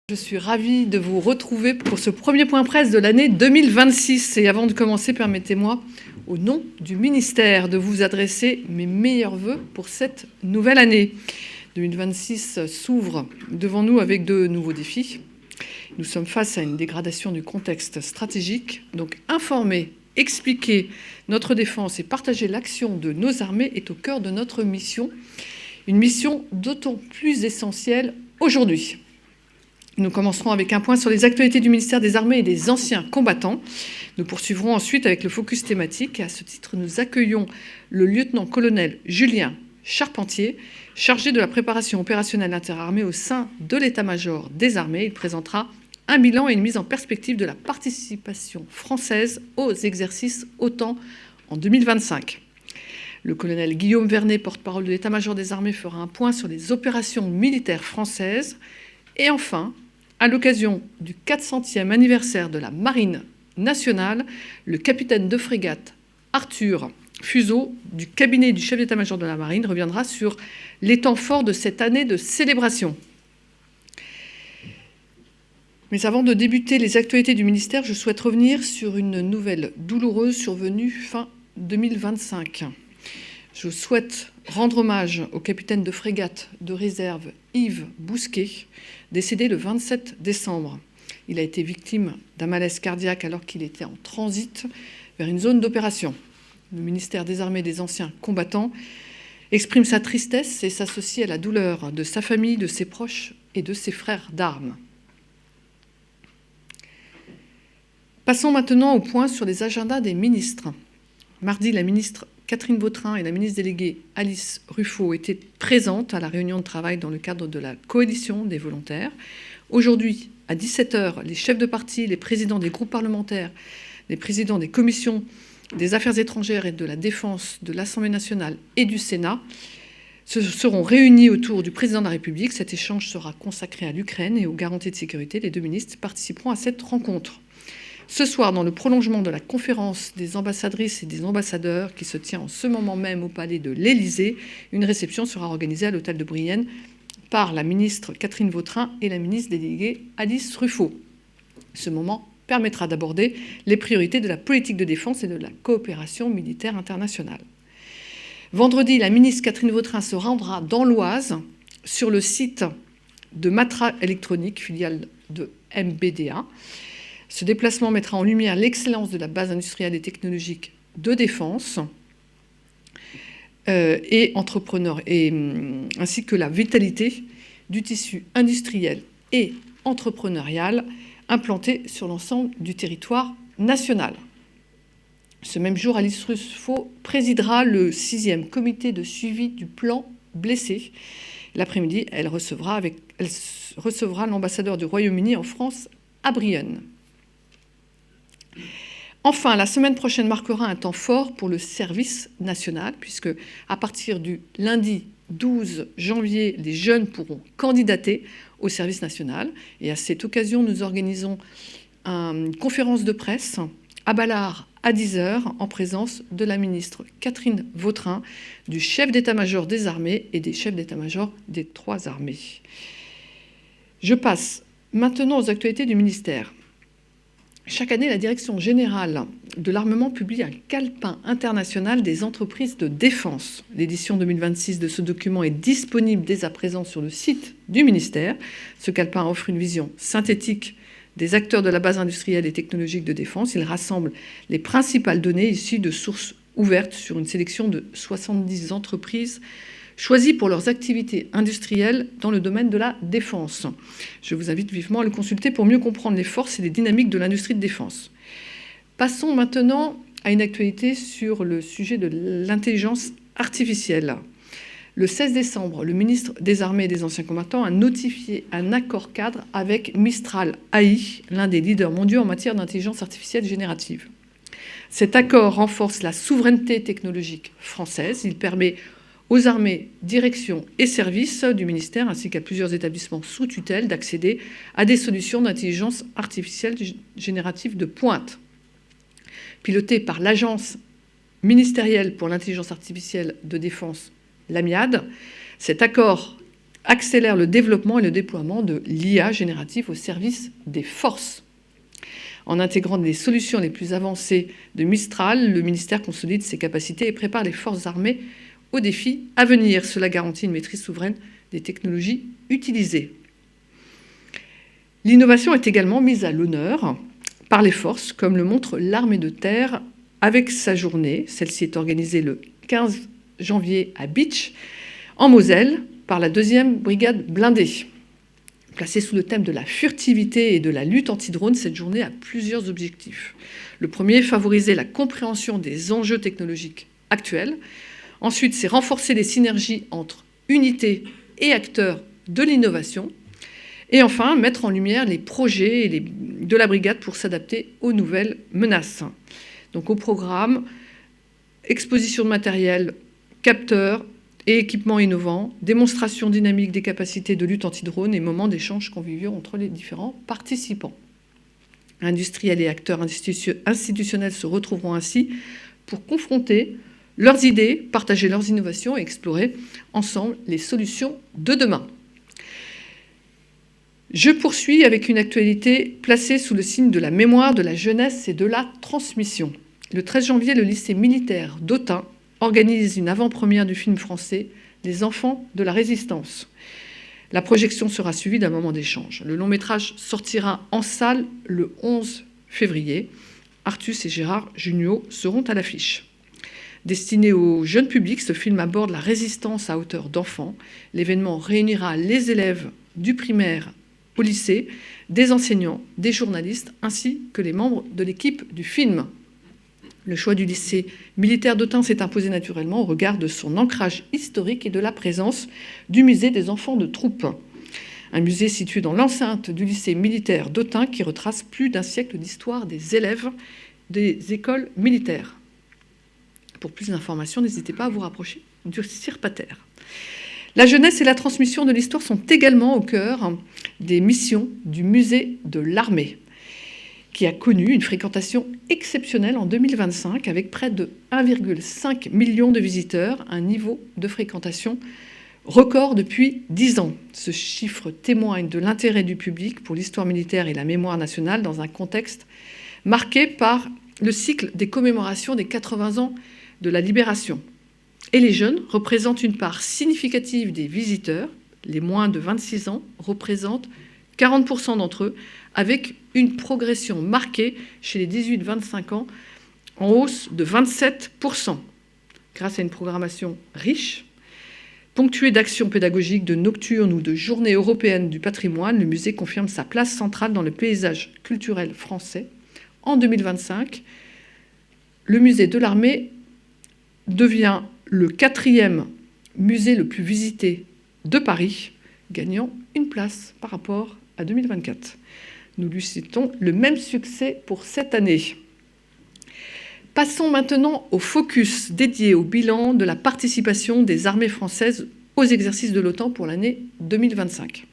Je suis ravie de vous retrouver pour ce premier point presse de l'année 2026. Et avant de commencer, permettez-moi, au nom du ministère, de vous adresser mes meilleurs vœux pour cette nouvelle année. 2026 s'ouvre devant nous avec de nouveaux défis. Nous sommes face à une dégradation du contexte stratégique. Donc informer, expliquer notre défense et partager l'action de nos armées est au cœur de notre mission. Une mission d'autant plus essentielle aujourd'hui. Nous commencerons avec un point sur les actualités du ministère des Armées et des anciens combattants. Nous poursuivrons ensuite avec le focus thématique. À ce titre, nous accueillons le lieutenant-colonel Julien Charpentier, chargé de la préparation opérationnelle interarmée au sein de l'état-major des armées. Il présentera un bilan et une mise en perspective de la participation française aux exercices OTAN en 2025. Le colonel Guillaume Vernet, porte-parole de l'état-major des armées, fera un point sur les opérations militaires françaises. Et enfin, à l'occasion du 400e anniversaire de la Marine nationale, le capitaine de frégate Arthur Fuseau, du cabinet du chef d'état-major de la Marine, reviendra sur les temps forts de cette année de célébration. Mais avant de débuter les actualités du ministère, je souhaite revenir sur une nouvelle douloureuse survenue fin 2025. Je souhaite rendre hommage au capitaine de frégate de réserve Yves Bousquet, décédé le 27 décembre. Il a été victime d'un malaise cardiaque alors qu'il était en transit vers une zone d'opération. Le ministère des Armées et des anciens combattants exprime sa tristesse et s'associe à la douleur de sa famille, de ses proches et de ses frères d'armes. Passons maintenant au point sur les agendas des ministres. Mardi, la ministre Catherine Vautrin et la ministre déléguée Alice Ruffaut étaient présentes à la réunion de travail dans le cadre de la coalition des volontaires. Aujourd'hui, à 17h, les chefs de parti, les présidents des groupes parlementaires, les présidents des commissions des affaires étrangères et de la défense de l'Assemblée nationale et du Sénat se seront réunis autour du président de la République. Cet échange sera consacré à l'Ukraine et aux garanties de sécurité. Les deux ministres participeront à cette rencontre. Ce soir, dans le prolongement de la conférence des ambassadrices et des ambassadeurs qui se tient en ce moment même au palais de l'Élysée, une réception sera organisée à l'hôtel de Brienne par la ministre Catherine Vautrin et la ministre déléguée Alice Ruffaut. Ce moment permettra d'aborder les priorités de la politique de défense et de la coopération militaire internationale. Vendredi, la ministre Catherine Vautrin se rendra dans l'Oise sur le site de Matra Électronique, filiale de MBDA. Ce déplacement mettra en lumière l'excellence de la base industrielle et technologique de défense et entrepreneur, ainsi que la vitalité du tissu industriel et entrepreneurial implanté sur l'ensemble du territoire national. Ce même jour, Alice Ruffaut présidera le 6e comité de suivi du plan blessé. L'après-midi, elle recevra l'ambassadeur du Royaume-Uni en France à Brienne. Enfin, la semaine prochaine marquera un temps fort pour le service national, puisque à partir du lundi 12 janvier, les jeunes pourront candidater au service national. Et à cette occasion, nous organisons une conférence de presse à Ballard à 10h, en présence de la ministre Catherine Vautrin, du chef d'état-major des armées et des chefs d'état-major des 3 armées. Je passe maintenant aux actualités du ministère. Chaque année, la Direction générale de l'armement publie un calepin international des entreprises de défense. L'édition 2026 de ce document est disponible dès à présent sur le site du ministère. Ce calepin offre une vision synthétique des acteurs de la base industrielle et technologique de défense. Il rassemble les principales données issues de sources ouvertes sur une sélection de 70 entreprises choisis pour leurs activités industrielles dans le domaine de la défense. Je vous invite vivement à le consulter pour mieux comprendre les forces et les dynamiques de l'industrie de défense. Passons maintenant à une actualité sur le sujet de l'intelligence artificielle. Le 16 décembre, le ministre des Armées et des anciens combattants a notifié un accord cadre avec Mistral AI, l'un des leaders mondiaux en matière d'intelligence artificielle générative. Cet accord renforce la souveraineté technologique française. Il permet aux armées, directions et services du ministère, ainsi qu'à plusieurs établissements sous tutelle, d'accéder à des solutions d'intelligence artificielle générative de pointe. Piloté par l'Agence ministérielle pour l'intelligence artificielle de défense, l'AMIAD, cet accord accélère le développement et le déploiement de l'IA générative au service des forces. En intégrant les solutions les plus avancées de Mistral, le ministère consolide ses capacités et prépare les forces armées aux défis à venir. Cela garantit une maîtrise souveraine des technologies utilisées. L'innovation est également mise à l'honneur par les forces, comme le montre l'armée de terre avec sa journée. Celle-ci est organisée le 15 janvier à Bitche, en Moselle, par la 2e brigade blindée. Placée sous le thème de la furtivité et de la lutte anti-drone, cette journée a plusieurs objectifs. Le premier, favoriser la compréhension des enjeux technologiques actuels. Ensuite, c'est renforcer les synergies entre unités et acteurs de l'innovation. Et enfin, mettre en lumière les projets de la brigade pour s'adapter aux nouvelles menaces. Donc au programme, exposition de matériel, capteurs et équipements innovants, démonstration dynamique des capacités de lutte anti-drone et moments d'échange conviviaux entre les différents participants. Industriels et acteurs institutionnels se retrouveront ainsi pour confronter leurs idées, partager leurs innovations et explorer ensemble les solutions de demain. Je poursuis avec une actualité placée sous le signe de la mémoire, de la jeunesse et de la transmission. Le 13 janvier, le lycée militaire d'Autun organise une avant-première du film français « Les enfants de la résistance ». La projection sera suivie d'un moment d'échange. Le long-métrage sortira en salle le 11 février. Artus et Gérard Jugnot seront à l'affiche. Destiné au jeune public, ce film aborde la résistance à hauteur d'enfants. L'événement réunira les élèves du primaire au lycée, des enseignants, des journalistes, ainsi que les membres de l'équipe du film. Le choix du lycée militaire d'Autun s'est imposé naturellement au regard de son ancrage historique et de la présence du musée des enfants de troupe. Un musée situé dans l'enceinte du lycée militaire d'Autun qui retrace plus d'un siècle d'histoire des élèves des écoles militaires. Pour plus d'informations, n'hésitez pas à vous rapprocher du CIRPATER. La jeunesse et la transmission de l'histoire sont également au cœur des missions du musée de l'armée, qui a connu une fréquentation exceptionnelle en 2025 avec près de 1,5 million de visiteurs, un niveau de fréquentation record depuis 10 ans. Ce chiffre témoigne de l'intérêt du public pour l'histoire militaire et la mémoire nationale dans un contexte marqué par le cycle des commémorations des 80 ans de la Libération. Et les jeunes représentent une part significative des visiteurs. Les moins de 26 ans représentent 40% d'entre eux, avec une progression marquée chez les 18-25 ans, en hausse de 27%. Grâce à une programmation riche, ponctuée d'actions pédagogiques, de nocturnes ou de journées européennes du patrimoine, le musée confirme sa place centrale dans le paysage culturel français. En 2025, le musée de l'armée devient le 4e musée le plus visité de Paris, gagnant une place par rapport à 2024. Nous lui citons le même succès pour cette année. Passons maintenant au focus dédié au bilan de la participation des armées françaises aux exercices de l'OTAN pour l'année 2025.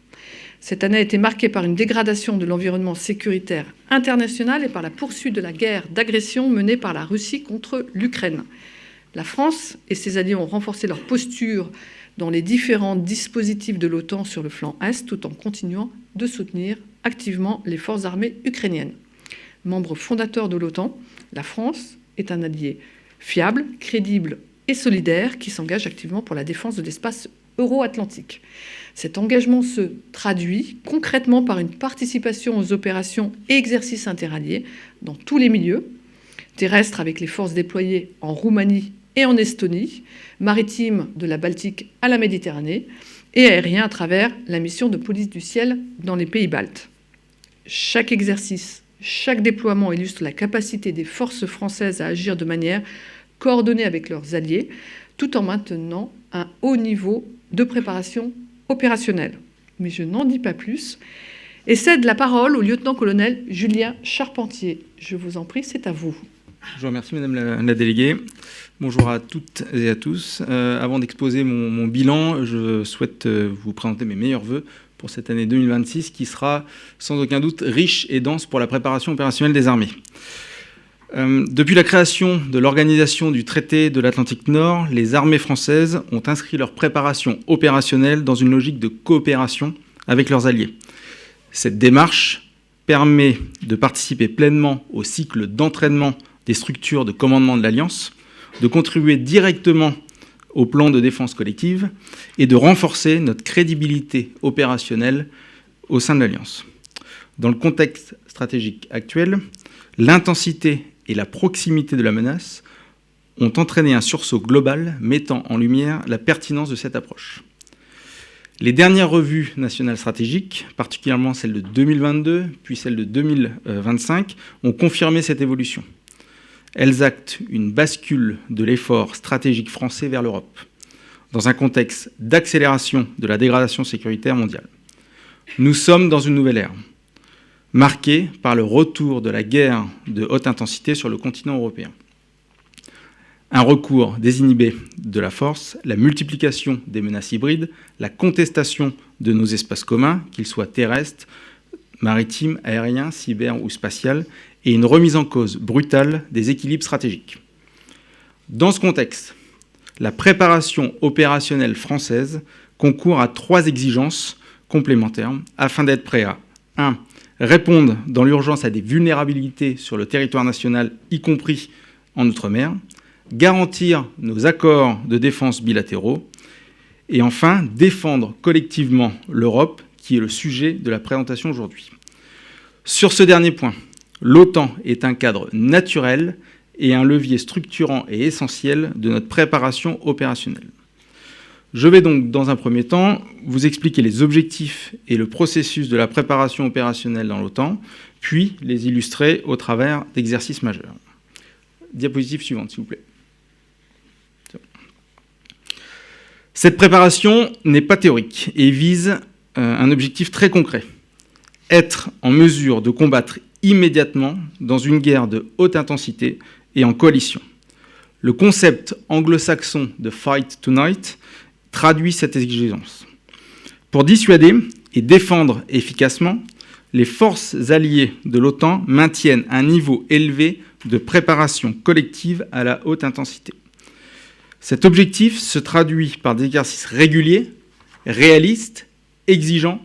Cette année a été marquée par une dégradation de l'environnement sécuritaire international et par la poursuite de la guerre d'agression menée par la Russie contre l'Ukraine. La France et ses alliés ont renforcé leur posture dans les différents dispositifs de l'OTAN sur le flanc Est, tout en continuant de soutenir activement les forces armées ukrainiennes. Membre fondateur de l'OTAN, la France est un allié fiable, crédible et solidaire qui s'engage activement pour la défense de l'espace euro-atlantique. Cet engagement se traduit concrètement par une participation aux opérations et exercices interalliés dans tous les milieux, terrestres avec les forces déployées en Roumanie et en Estonie, maritime de la Baltique à la Méditerranée, et aérien à travers la mission de police du ciel dans les pays baltes. Chaque exercice, chaque déploiement illustre la capacité des forces françaises à agir de manière coordonnée avec leurs alliés, tout en maintenant un haut niveau de préparation opérationnelle. Mais je n'en dis pas plus et cède la parole au lieutenant-colonel Julien Charpentier. Je vous en prie, c'est à vous. Je vous remercie, Madame la déléguée. Bonjour à toutes et à tous. Avant d'exposer mon bilan, je souhaite vous présenter mes meilleurs vœux pour cette année 2026 qui sera sans aucun doute riche et dense pour la préparation opérationnelle des armées. Depuis la création de l'Organisation du traité de l'Atlantique Nord, les armées françaises ont inscrit leur préparation opérationnelle dans une logique de coopération avec leurs alliés. Cette démarche permet de participer pleinement au cycle d'entraînement des structures de commandement de l'Alliance, de contribuer directement au plan de défense collective et de renforcer notre crédibilité opérationnelle au sein de l'Alliance. Dans le contexte stratégique actuel, l'intensité et la proximité de la menace ont entraîné un sursaut global mettant en lumière la pertinence de cette approche. Les dernières revues nationales stratégiques, particulièrement celle de 2022 puis celle de 2025, ont confirmé cette évolution. Elles actent une bascule de l'effort stratégique français vers l'Europe, dans un contexte d'accélération de la dégradation sécuritaire mondiale. Nous sommes dans une nouvelle ère, marquée par le retour de la guerre de haute intensité sur le continent européen. Un recours désinhibé de la force, la multiplication des menaces hybrides, la contestation de nos espaces communs, qu'ils soient terrestres, maritimes, aériens, cyber ou spatials, et une remise en cause brutale des équilibres stratégiques. Dans ce contexte, la préparation opérationnelle française concourt à 3 exigences complémentaires afin d'être prêt à 1. Répondre dans l'urgence à des vulnérabilités sur le territoire national, y compris en Outre-mer, garantir nos accords de défense bilatéraux et enfin défendre collectivement l'Europe, qui est le sujet de la présentation aujourd'hui. Sur ce dernier point, l'OTAN est un cadre naturel et un levier structurant et essentiel de notre préparation opérationnelle. Je vais donc, dans un premier temps, vous expliquer les objectifs et le processus de la préparation opérationnelle dans l'OTAN, puis les illustrer au travers d'exercices majeurs. Diapositive suivante, s'il vous plaît. Cette préparation n'est pas théorique et vise un objectif très concret. Être en mesure de combattre immédiatement dans une guerre de haute intensité et en coalition. Le concept anglo-saxon de « fight tonight » traduit cette exigence. Pour dissuader et défendre efficacement, les forces alliées de l'OTAN maintiennent un niveau élevé de préparation collective à la haute intensité. Cet objectif se traduit par des exercices réguliers, réalistes, exigeants,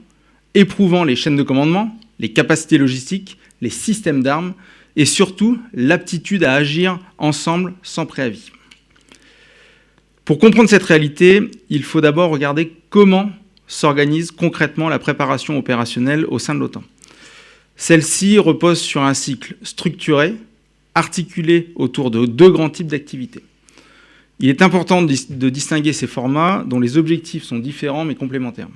éprouvant les chaînes de commandement, les capacités logistiques, les systèmes d'armes et surtout l'aptitude à agir ensemble sans préavis. Pour comprendre cette réalité, il faut d'abord regarder comment s'organise concrètement la préparation opérationnelle au sein de l'OTAN. Celle-ci repose sur un cycle structuré, articulé autour de 2 grands types d'activités. Il est important de distinguer ces formats dont les objectifs sont différents mais complémentaires.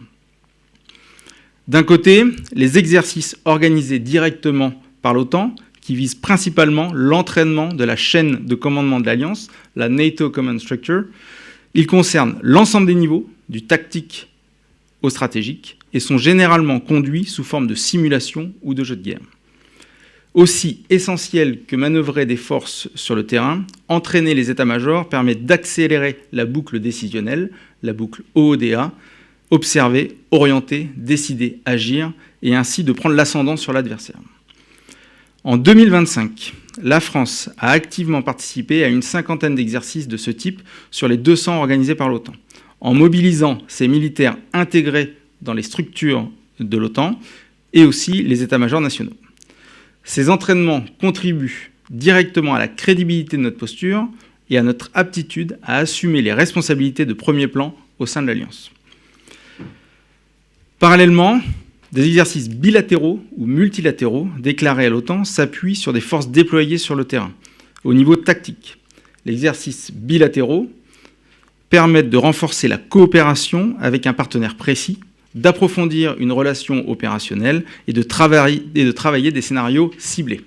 D'un côté, les exercices organisés directement par l'OTAN, qui visent principalement l'entraînement de la chaîne de commandement de l'Alliance, la NATO Command Structure. Ils concernent l'ensemble des niveaux, du tactique au stratégique, et sont généralement conduits sous forme de simulation ou de jeu de guerre. Aussi essentiel que manœuvrer des forces sur le terrain, entraîner les états-majors permet d'accélérer la boucle décisionnelle, la boucle OODA, observer, orienter, décider, agir, et ainsi de prendre l'ascendant sur l'adversaire. En 2025, la France a activement participé à une 50aine d'exercices de ce type sur les 200 organisés par l'OTAN, en mobilisant ses militaires intégrés dans les structures de l'OTAN et aussi les états-majors nationaux. Ces entraînements contribuent directement à la crédibilité de notre posture et à notre aptitude à assumer les responsabilités de premier plan au sein de l'Alliance. Parallèlement, des exercices bilatéraux ou multilatéraux déclarés à l'OTAN s'appuient sur des forces déployées sur le terrain, au niveau tactique. Les exercices bilatéraux permettent de renforcer la coopération avec un partenaire précis, d'approfondir une relation opérationnelle et de travailler des scénarios ciblés.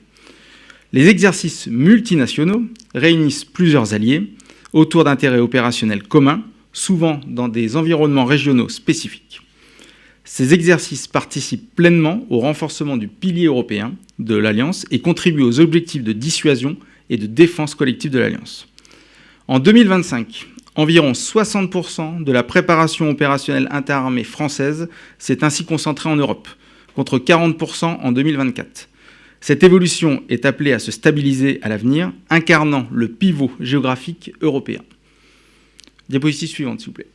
Les exercices multinationaux réunissent plusieurs alliés autour d'intérêts opérationnels communs, souvent dans des environnements régionaux spécifiques. Ces exercices participent pleinement au renforcement du pilier européen de l'Alliance et contribuent aux objectifs de dissuasion et de défense collective de l'Alliance. En 2025, environ 60% de la préparation opérationnelle interarmée française s'est ainsi concentrée en Europe, contre 40% en 2024. Cette évolution est appelée à se stabiliser à l'avenir, incarnant le pivot géographique européen. Diapositive suivante, s'il vous plaît.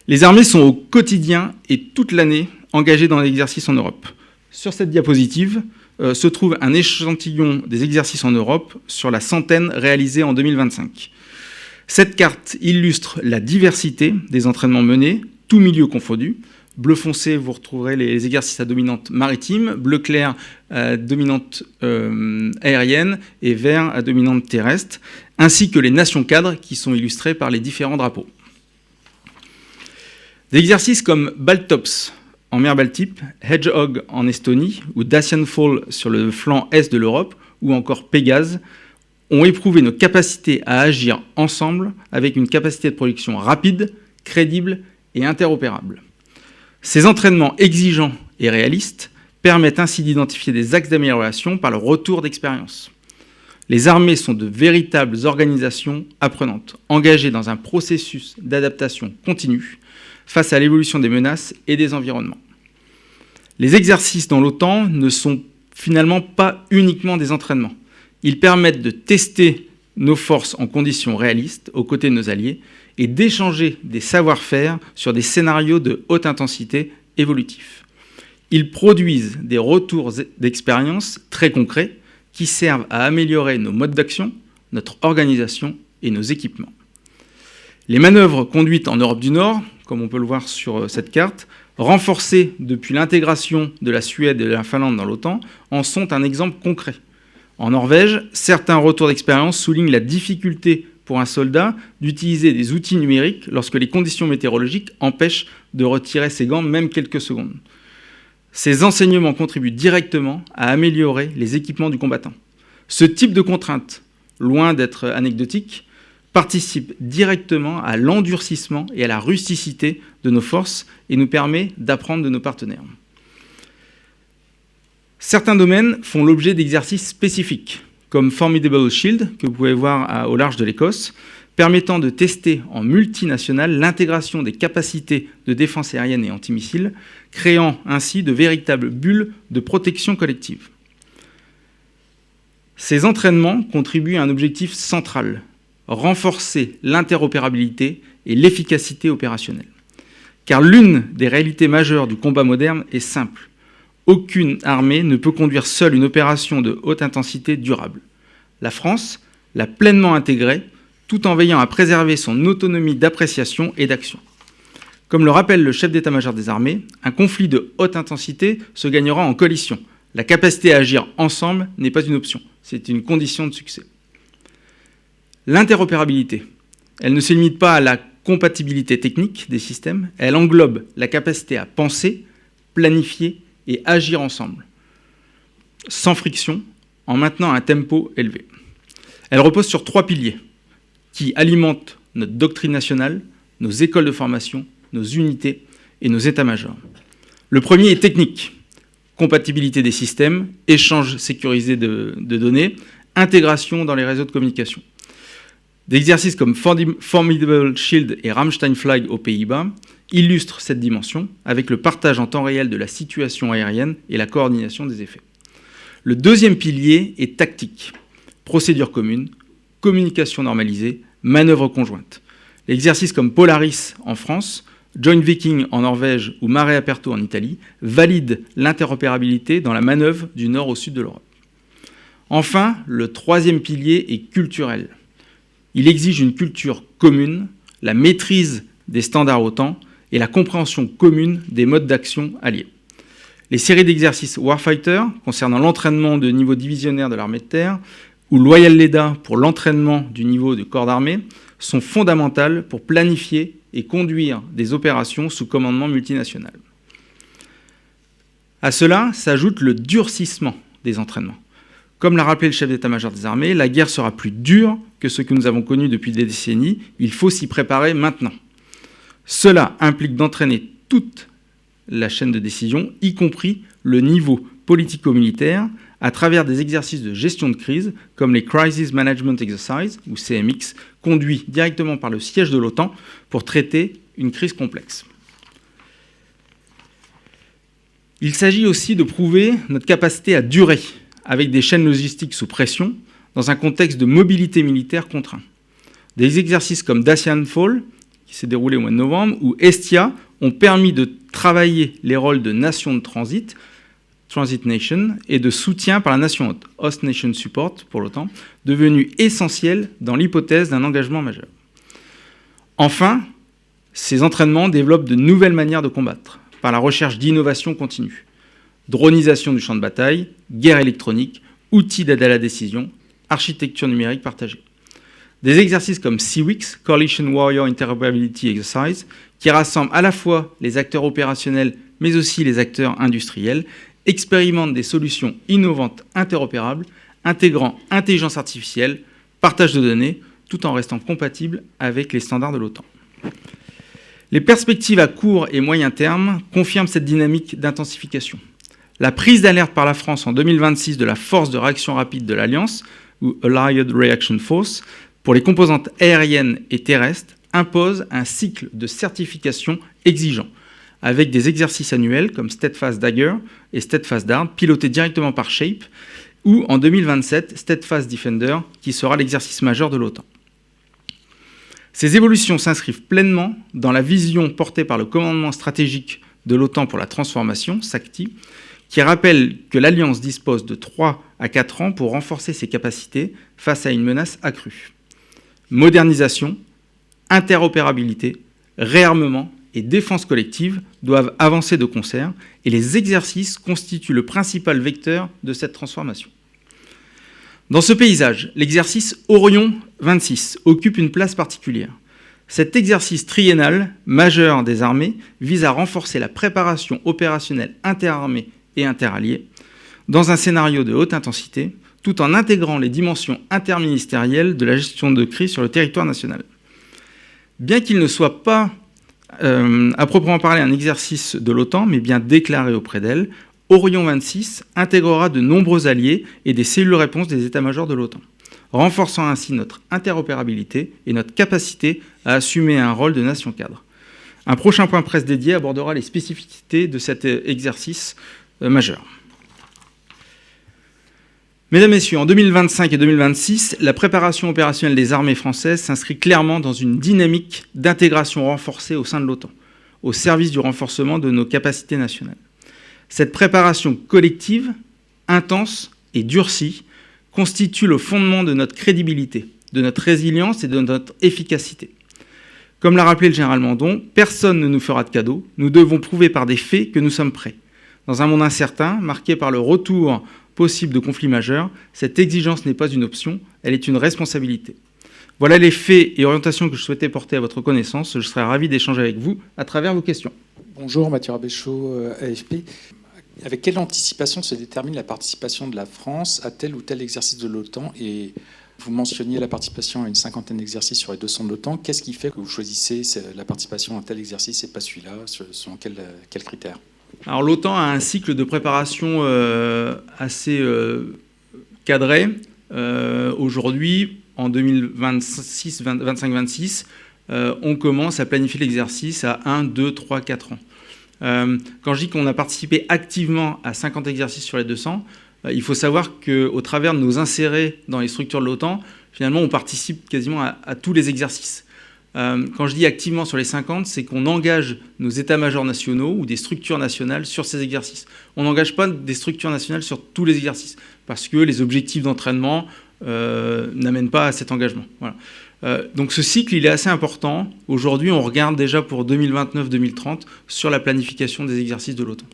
Les armées sont au quotidien et toute l'année engagées dans l'exercice en Europe. Sur cette diapositive se trouve un échantillon des exercices en Europe sur la centaine réalisés en 2025. Cette carte illustre la diversité des entraînements menés, tous milieux confondus. Bleu foncé, vous retrouverez les exercices à dominante maritime, bleu clair, dominante aérienne, et vert à dominante terrestre, ainsi que les nations cadres qui sont illustrées par les différents drapeaux. Des exercices comme Baltops en mer Baltique, Hedgehog en Estonie, ou Dacian Fall sur le flanc est de l'Europe, ou encore Pégase, ont éprouvé nos capacités à agir ensemble avec une capacité de production rapide, crédible et interopérable. Ces entraînements exigeants et réalistes permettent ainsi d'identifier des axes d'amélioration par le retour d'expérience. Les armées sont de véritables organisations apprenantes, engagées dans un processus d'adaptation continue face à l'évolution des menaces et des environnements. Les exercices dans l'OTAN ne sont finalement pas uniquement des entraînements. Ils permettent de tester nos forces en conditions réalistes aux côtés de nos alliés et d'échanger des savoir-faire sur des scénarios de haute intensité évolutifs. Ils produisent des retours d'expérience très concrets qui servent à améliorer nos modes d'action, notre organisation et nos équipements. Les manœuvres conduites en Europe du Nord, comme on peut le voir sur cette carte, renforcées depuis l'intégration de la Suède et de la Finlande dans l'OTAN, en sont un exemple concret. En Norvège, certains retours d'expérience soulignent la difficulté pour un soldat d'utiliser des outils numériques lorsque les conditions météorologiques empêchent de retirer ses gants même quelques secondes. Ces enseignements contribuent directement à améliorer les équipements du combattant. Ce type de contrainte, loin d'être anecdotique, participe directement à l'endurcissement et à la rusticité de nos forces et nous permet d'apprendre de nos partenaires. Certains domaines font l'objet d'exercices spécifiques, comme Formidable Shield, que vous pouvez voir au large de l'Écosse, permettant de tester en multinational l'intégration des capacités de défense aérienne et antimissiles, créant ainsi de véritables bulles de protection collective. Ces entraînements contribuent à un objectif central, renforcer l'interopérabilité et l'efficacité opérationnelle. Car l'une des réalités majeures du combat moderne est simple. Aucune armée ne peut conduire seule une opération de haute intensité durable. La France l'a pleinement intégrée, tout en veillant à préserver son autonomie d'appréciation et d'action. Comme le rappelle le chef d'état-major des armées, un conflit de haute intensité se gagnera en coalition. La capacité à agir ensemble n'est pas une option, c'est une condition de succès. L'interopérabilité, elle ne se limite pas à la compatibilité technique des systèmes, elle englobe la capacité à penser, planifier et agir ensemble, sans friction, en maintenant un tempo élevé. Elle repose sur 3 piliers qui alimentent notre doctrine nationale, nos écoles de formation, nos unités et nos états-majors. Le premier est technique, compatibilité des systèmes, échange sécurisé de données, intégration dans les réseaux de communication. Des exercices comme Formidable Shield et Ramstein Flag aux Pays-Bas illustrent cette dimension avec le partage en temps réel de la situation aérienne et la coordination des effets. Le deuxième pilier est tactique, procédures communes, communication normalisée, manœuvres conjointes. L'exercice comme Polaris en France, Joint Viking en Norvège ou Mare Aperto en Italie valident l'interopérabilité dans la manœuvre du nord au sud de l'Europe. Enfin, le troisième pilier est culturel. Il exige une culture commune, la maîtrise des standards OTAN et la compréhension commune des modes d'action alliés. Les séries d'exercices Warfighter, concernant l'entraînement de niveau divisionnaire de l'armée de terre, ou Loyal Leda pour l'entraînement du niveau de corps d'armée, sont fondamentales pour planifier et conduire des opérations sous commandement multinational. À cela s'ajoute le durcissement des entraînements. Comme l'a rappelé le chef d'état-major des armées, la guerre sera plus dure que ce que nous avons connu depuis des décennies. Il faut s'y préparer maintenant. Cela implique d'entraîner toute la chaîne de décision, y compris le niveau politico-militaire, à travers des exercices de gestion de crise, comme les Crisis Management Exercise, ou CMX, conduits directement par le siège de l'OTAN pour traiter une crise complexe. Il s'agit aussi de prouver notre capacité à durer avec des chaînes logistiques sous pression dans un contexte de mobilité militaire contraint. Des exercices comme Dacian Fall, qui s'est déroulé au mois de novembre, ou Hestia ont permis de travailler les rôles de nation de transit nation, et de soutien par la nation hôte, Host Nation Support pour l'OTAN, devenu essentiel dans l'hypothèse d'un engagement majeur. Enfin, ces entraînements développent de nouvelles manières de combattre, par la recherche d'innovation continue. Dronisation du champ de bataille, guerre électronique, outils d'aide à la décision, architecture numérique partagée. Des exercices comme CWIX, Coalition Warrior Interoperability Exercise, qui rassemblent à la fois les acteurs opérationnels, mais aussi les acteurs industriels, expérimentent des solutions innovantes interopérables, intégrant intelligence artificielle, partage de données, tout en restant compatibles avec les standards de l'OTAN. Les perspectives à court et moyen terme confirment cette dynamique d'intensification. La prise d'alerte par la France en 2026 de la force de réaction rapide de l'Alliance, ou Allied Reaction Force, pour les composantes aériennes et terrestres, impose un cycle de certification exigeant, avec des exercices annuels comme Steadfast Dagger et Steadfast Dart, pilotés directement par SHAPE, ou en 2027, Steadfast Defender, qui sera l'exercice majeur de l'OTAN. Ces évolutions s'inscrivent pleinement dans la vision portée par le commandement stratégique de l'OTAN pour la transformation, SACTI, qui rappelle que l'Alliance dispose de 3 à 4 ans pour renforcer ses capacités face à une menace accrue. Modernisation, interopérabilité, réarmement et défense collective doivent avancer de concert et les exercices constituent le principal vecteur de cette transformation. Dans ce paysage, l'exercice Orion 26 occupe une place particulière. Cet exercice triennal majeur des armées vise à renforcer la préparation opérationnelle interarmée et interalliée dans un scénario de haute intensité, tout en intégrant les dimensions interministérielles de la gestion de crise sur le territoire national. Bien qu'il ne soit pas à proprement parler un exercice de l'OTAN, mais bien déclaré auprès d'elle, Orion 26 intégrera de nombreux alliés et des cellules réponses des états-majors de l'OTAN, renforçant ainsi notre interopérabilité et notre capacité à assumer un rôle de nation cadre. Un prochain point presse dédié abordera les spécificités de cet exercice majeur. Mesdames, Messieurs, en 2025 et 2026, la préparation opérationnelle des armées françaises s'inscrit clairement dans une dynamique d'intégration renforcée au sein de l'OTAN, au service du renforcement de nos capacités nationales. Cette préparation collective, intense et durcie, constitue le fondement de notre crédibilité, de notre résilience et de notre efficacité. Comme l'a rappelé le général Mandon, personne ne nous fera de cadeau, nous devons prouver par des faits que nous sommes prêts. Dans un monde incertain, marqué par le retour possible de conflits majeurs, cette exigence n'est pas une option, elle est une responsabilité. Voilà les faits et orientations que je souhaitais porter à votre connaissance. Je serai ravi d'échanger avec vous à travers vos questions. Bonjour, Mathieu Rabéchaud, AFP. Avec quelle anticipation se détermine la participation de la France à tel ou tel exercice de l'OTAN? Et vous mentionniez la participation à une 50aine d'exercices sur les 200 de l'OTAN. Qu'est-ce qui fait que vous choisissez la participation à tel exercice et pas celui-là? Selon quels critères? Alors l'OTAN a un cycle de préparation assez cadré. Aujourd'hui, en 2025-26, on commence à planifier l'exercice à 1, 2, 3, 4 ans. Quand je dis qu'on a participé activement à 50 exercices sur les 200, il faut savoir qu'au travers de nos insérés dans les structures de l'OTAN, finalement, on participe quasiment à tous les exercices. Quand je dis activement sur les 50, c'est qu'on engage nos états-majors nationaux ou des structures nationales sur ces exercices. On n'engage pas des structures nationales sur tous les exercices, parce que les objectifs d'entraînement n'amènent pas à cet engagement. Voilà. Donc ce cycle, il est assez important. Aujourd'hui, on regarde déjà pour 2029-2030 sur la planification des exercices de l'OTAN.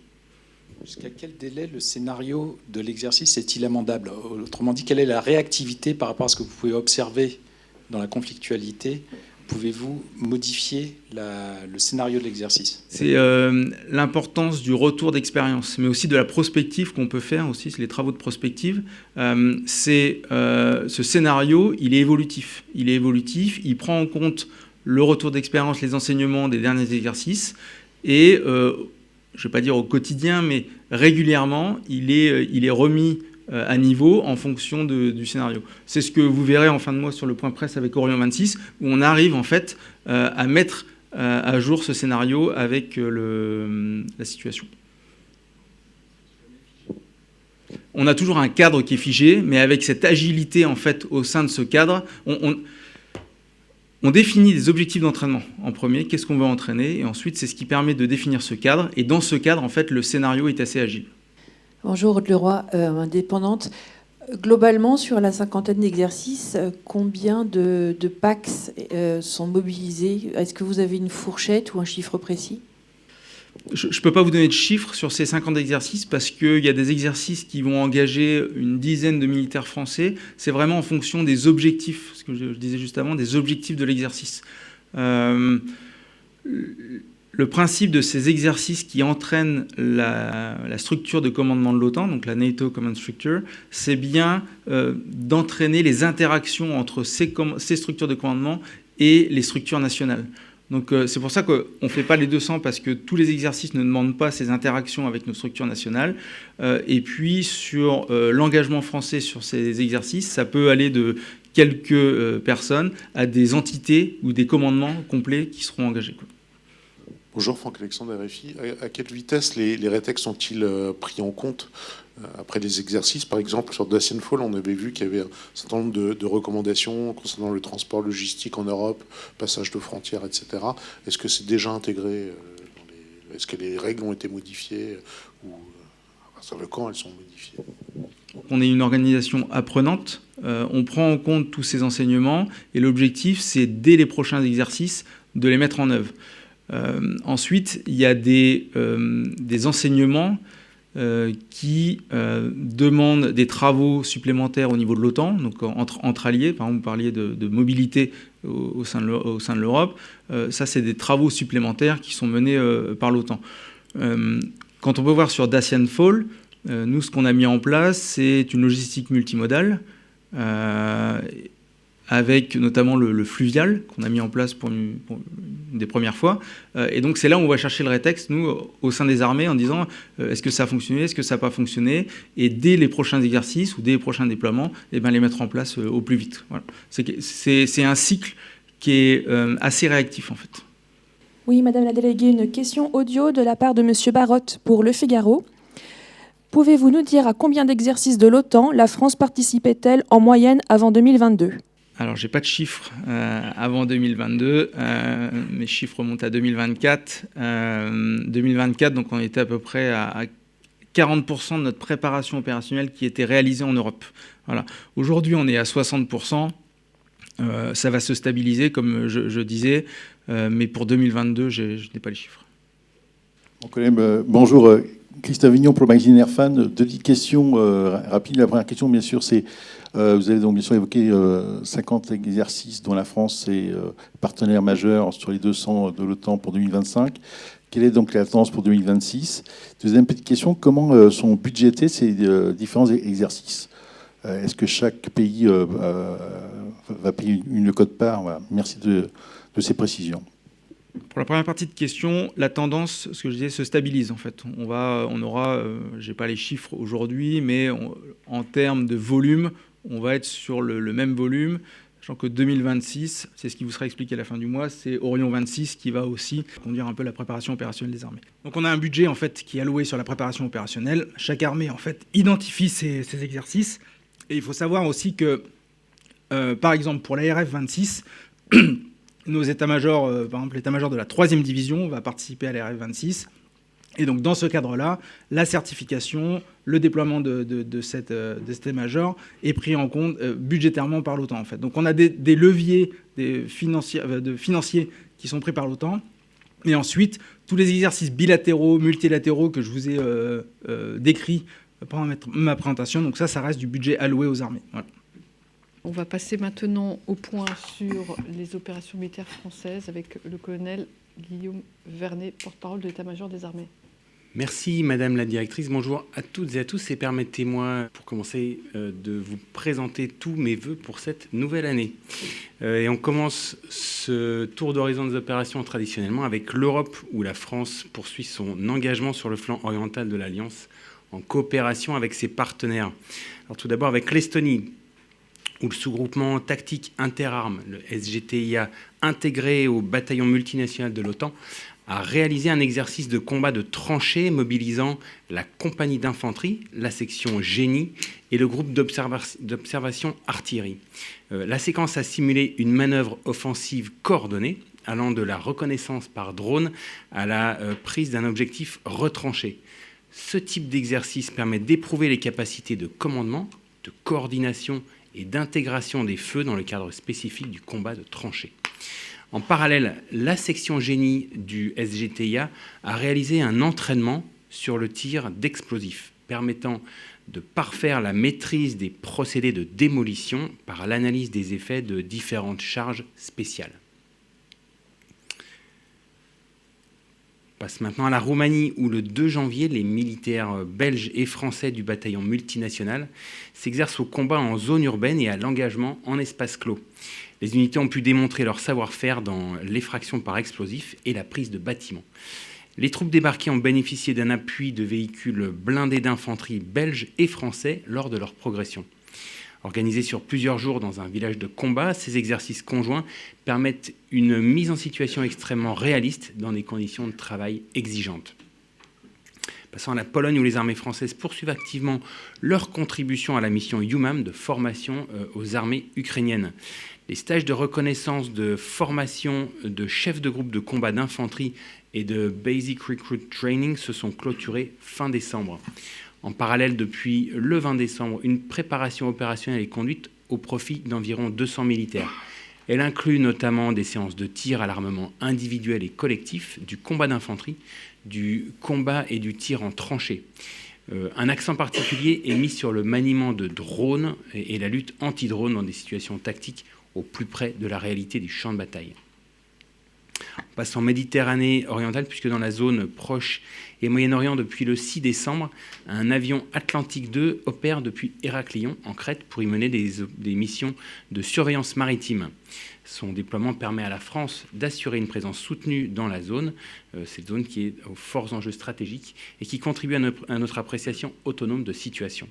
Jusqu'à quel délai le scénario de l'exercice est-il amendable? Autrement dit, quelle est la réactivité par rapport à ce que vous pouvez observer dans la conflictualité? Pouvez-vous modifier le scénario de l'exercice? C'est l'importance du retour d'expérience, mais aussi de la prospective qu'on peut faire, aussi les travaux de prospective. Ce scénario, il est évolutif. Il prend en compte le retour d'expérience, les enseignements des derniers exercices, et, je ne vais pas dire au quotidien, mais régulièrement, il est remis à niveau en fonction du scénario. C'est ce que vous verrez en fin de mois sur le point presse avec Orion 26, où on arrive en fait à mettre à jour ce scénario avec la situation. on a toujours un cadre qui est figé, mais avec cette agilité en fait au sein de ce cadre, on définit des objectifs d'entraînement en premier, qu'est-ce qu'on veut entraîner, et ensuite c'est ce qui permet de définir ce cadre, et dans ce cadre, en fait, le scénario est assez agile. Bonjour, Aude Leroy, indépendante. Globalement, sur la cinquantaine d'exercices, combien de PAX sont mobilisés? Est-ce que vous avez une fourchette ou un chiffre précis? Je ne peux pas vous donner de chiffres sur ces 50 exercices parce qu'il y a des exercices qui vont engager une dizaine de militaires français. C'est vraiment en fonction des objectifs, ce que je disais juste avant, des objectifs de l'exercice. Le principe de ces exercices qui entraînent la structure de commandement de l'OTAN, donc la NATO Command Structure, c'est bien d'entraîner les interactions entre ces structures de commandement et les structures nationales. Donc c'est pour ça qu'on ne fait pas les 200 parce que tous les exercices ne demandent pas ces interactions avec nos structures nationales. Et puis sur l'engagement français sur ces exercices, ça peut aller de quelques personnes à des entités ou des commandements complets qui seront engagés. Bonjour, Franck-Alexandre RFI. À quelle vitesse les rétextes sont-ils pris en compte après les exercices? Par exemple, sur Dacian Fall, on avait vu qu'il y avait un certain nombre de recommandations concernant le transport logistique en Europe, passage de frontières, etc. Est-ce que c'est déjà intégré Est-ce que les règles ont été modifiées ou à partir de quand elles sont modifiées? On est une organisation apprenante, on prend en compte tous ces enseignements et l'objectif, c'est dès les prochains exercices de les mettre en œuvre. Ensuite, il y a des enseignements qui demandent des travaux supplémentaires au niveau de l'OTAN, donc entre alliés. Par exemple, vous parliez de mobilité au sein de l'Europe. Ça, c'est des travaux supplémentaires qui sont menés par l'OTAN. Quand on peut voir sur Dacian Fall, nous, ce qu'on a mis en place, c'est une logistique multimodale, avec notamment le fluvial qu'on a mis en place pour une des premières fois. Et donc c'est là où on va chercher le rétexte, nous, au sein des armées, en disant est-ce que ça a fonctionné, est-ce que ça n'a pas fonctionné, et dès les prochains exercices ou dès les prochains déploiements, eh ben, les mettre en place au plus vite. Voilà. C'est un cycle qui est assez réactif en fait. Oui, Madame la déléguée, une question audio de la part de Monsieur Barotte pour Le Figaro. Pouvez-vous nous dire à combien d'exercices de l'OTAN la France participait-elle en moyenne avant 2022 ? Alors, je n'ai pas de chiffres avant 2022. Mes chiffres remontent à 2024. 2024, donc on était à peu près à 40% de notre préparation opérationnelle qui était réalisée en Europe. Voilà. Aujourd'hui, on est à 60%. Ça va se stabiliser, comme je disais. Mais pour 2022, je n'ai pas les chiffres. Bonjour, Christophe Vignon pour le magazine Airfan. Deux petites questions rapides. La première question, bien sûr, c'est vous avez donc bien sûr évoqué 50 exercices dont la France est partenaire majeur sur les 200 de l'OTAN pour 2025. Quelle est donc la tendance pour 2026? Deuxième petite question, comment sont budgétés ces différents exercices? Est-ce que chaque pays va payer une quote-part? Voilà. Merci de ces précisions. Pour la première partie de question, la tendance, ce que je disais, se stabilise en fait. On aura, j'ai pas les chiffres aujourd'hui, mais en termes de volume, on va être sur le même volume. Sachant que 2026, c'est ce qui vous sera expliqué à la fin du mois, c'est Orion 26 qui va aussi conduire un peu la préparation opérationnelle des armées. Donc on a un budget en fait qui est alloué sur la préparation opérationnelle. Chaque armée en fait identifie ses exercices. Et il faut savoir aussi que, par exemple, pour l'ARF 26, nos états-majors, par exemple l'état-major de la 3e division va participer à l'ARF 26. Et donc dans ce cadre-là, la certification, le déploiement de cet état-major est pris en compte budgétairement par l'OTAN en fait. Donc on a des leviers financiers qui sont pris par l'OTAN. Et ensuite, tous les exercices bilatéraux, multilatéraux que je vous ai décrits pendant ma présentation, donc ça reste du budget alloué aux armées. Voilà. On va passer maintenant au point sur les opérations militaires françaises avec le colonel Guillaume Vernet, porte-parole de l'état-major des armées. Merci Madame la Directrice, bonjour à toutes et à tous et permettez-moi pour commencer de vous présenter tous mes vœux pour cette nouvelle année. Et on commence ce tour d'horizon des opérations traditionnellement avec l'Europe où la France poursuit son engagement sur le flanc oriental de l'Alliance en coopération avec ses partenaires. Alors tout d'abord avec l'Estonie, où le sous-groupement tactique interarmes, le SGTIA, intégré au bataillon multinational de l'OTAN, a réalisé un exercice de combat de tranchées mobilisant la compagnie d'infanterie, la section génie et le groupe d'observation artillerie. La séquence a simulé une manœuvre offensive coordonnée allant de la reconnaissance par drone à la prise d'un objectif retranché. Ce type d'exercice permet d'éprouver les capacités de commandement, de coordination et d'intégration des feux dans le cadre spécifique du combat de tranchées. En parallèle, la section génie du SGTIA a réalisé un entraînement sur le tir d'explosifs, permettant de parfaire la maîtrise des procédés de démolition par l'analyse des effets de différentes charges spéciales. On passe maintenant à la Roumanie, où le 2 janvier, les militaires belges et français du bataillon multinational s'exercent au combat en zone urbaine et à l'engagement en espace clos. Les unités ont pu démontrer leur savoir-faire dans l'effraction par explosifs et la prise de bâtiments. Les troupes débarquées ont bénéficié d'un appui de véhicules blindés d'infanterie belges et français lors de leur progression. Organisés sur plusieurs jours dans un village de combat, ces exercices conjoints permettent une mise en situation extrêmement réaliste dans des conditions de travail exigeantes. Passons à la Pologne, où les armées françaises poursuivent activement leur contribution à la mission EUMAM de formation aux armées ukrainiennes. Les stages de reconnaissance de formation de chefs de groupe de combat d'infanterie et de Basic Recruit Training se sont clôturés fin décembre. En parallèle, depuis le 20 décembre, une préparation opérationnelle est conduite au profit d'environ 200 militaires. Elle inclut notamment des séances de tir à l'armement individuel et collectif, du combat d'infanterie, du combat et du tir en tranchée. Un accent particulier est mis sur le maniement de drones et la lutte anti-drone dans des situations tactiques au plus près de la réalité du champ de bataille. On passe en Méditerranée orientale, puisque dans la zone proche et Moyen-Orient, depuis le 6 décembre, un avion Atlantique 2 opère depuis Héraclion, en Crète, pour y mener des missions de surveillance maritime. Son déploiement permet à la France d'assurer une présence soutenue dans la zone, cette zone qui est aux forts enjeux stratégiques et qui contribue à notre appréciation autonome de situation.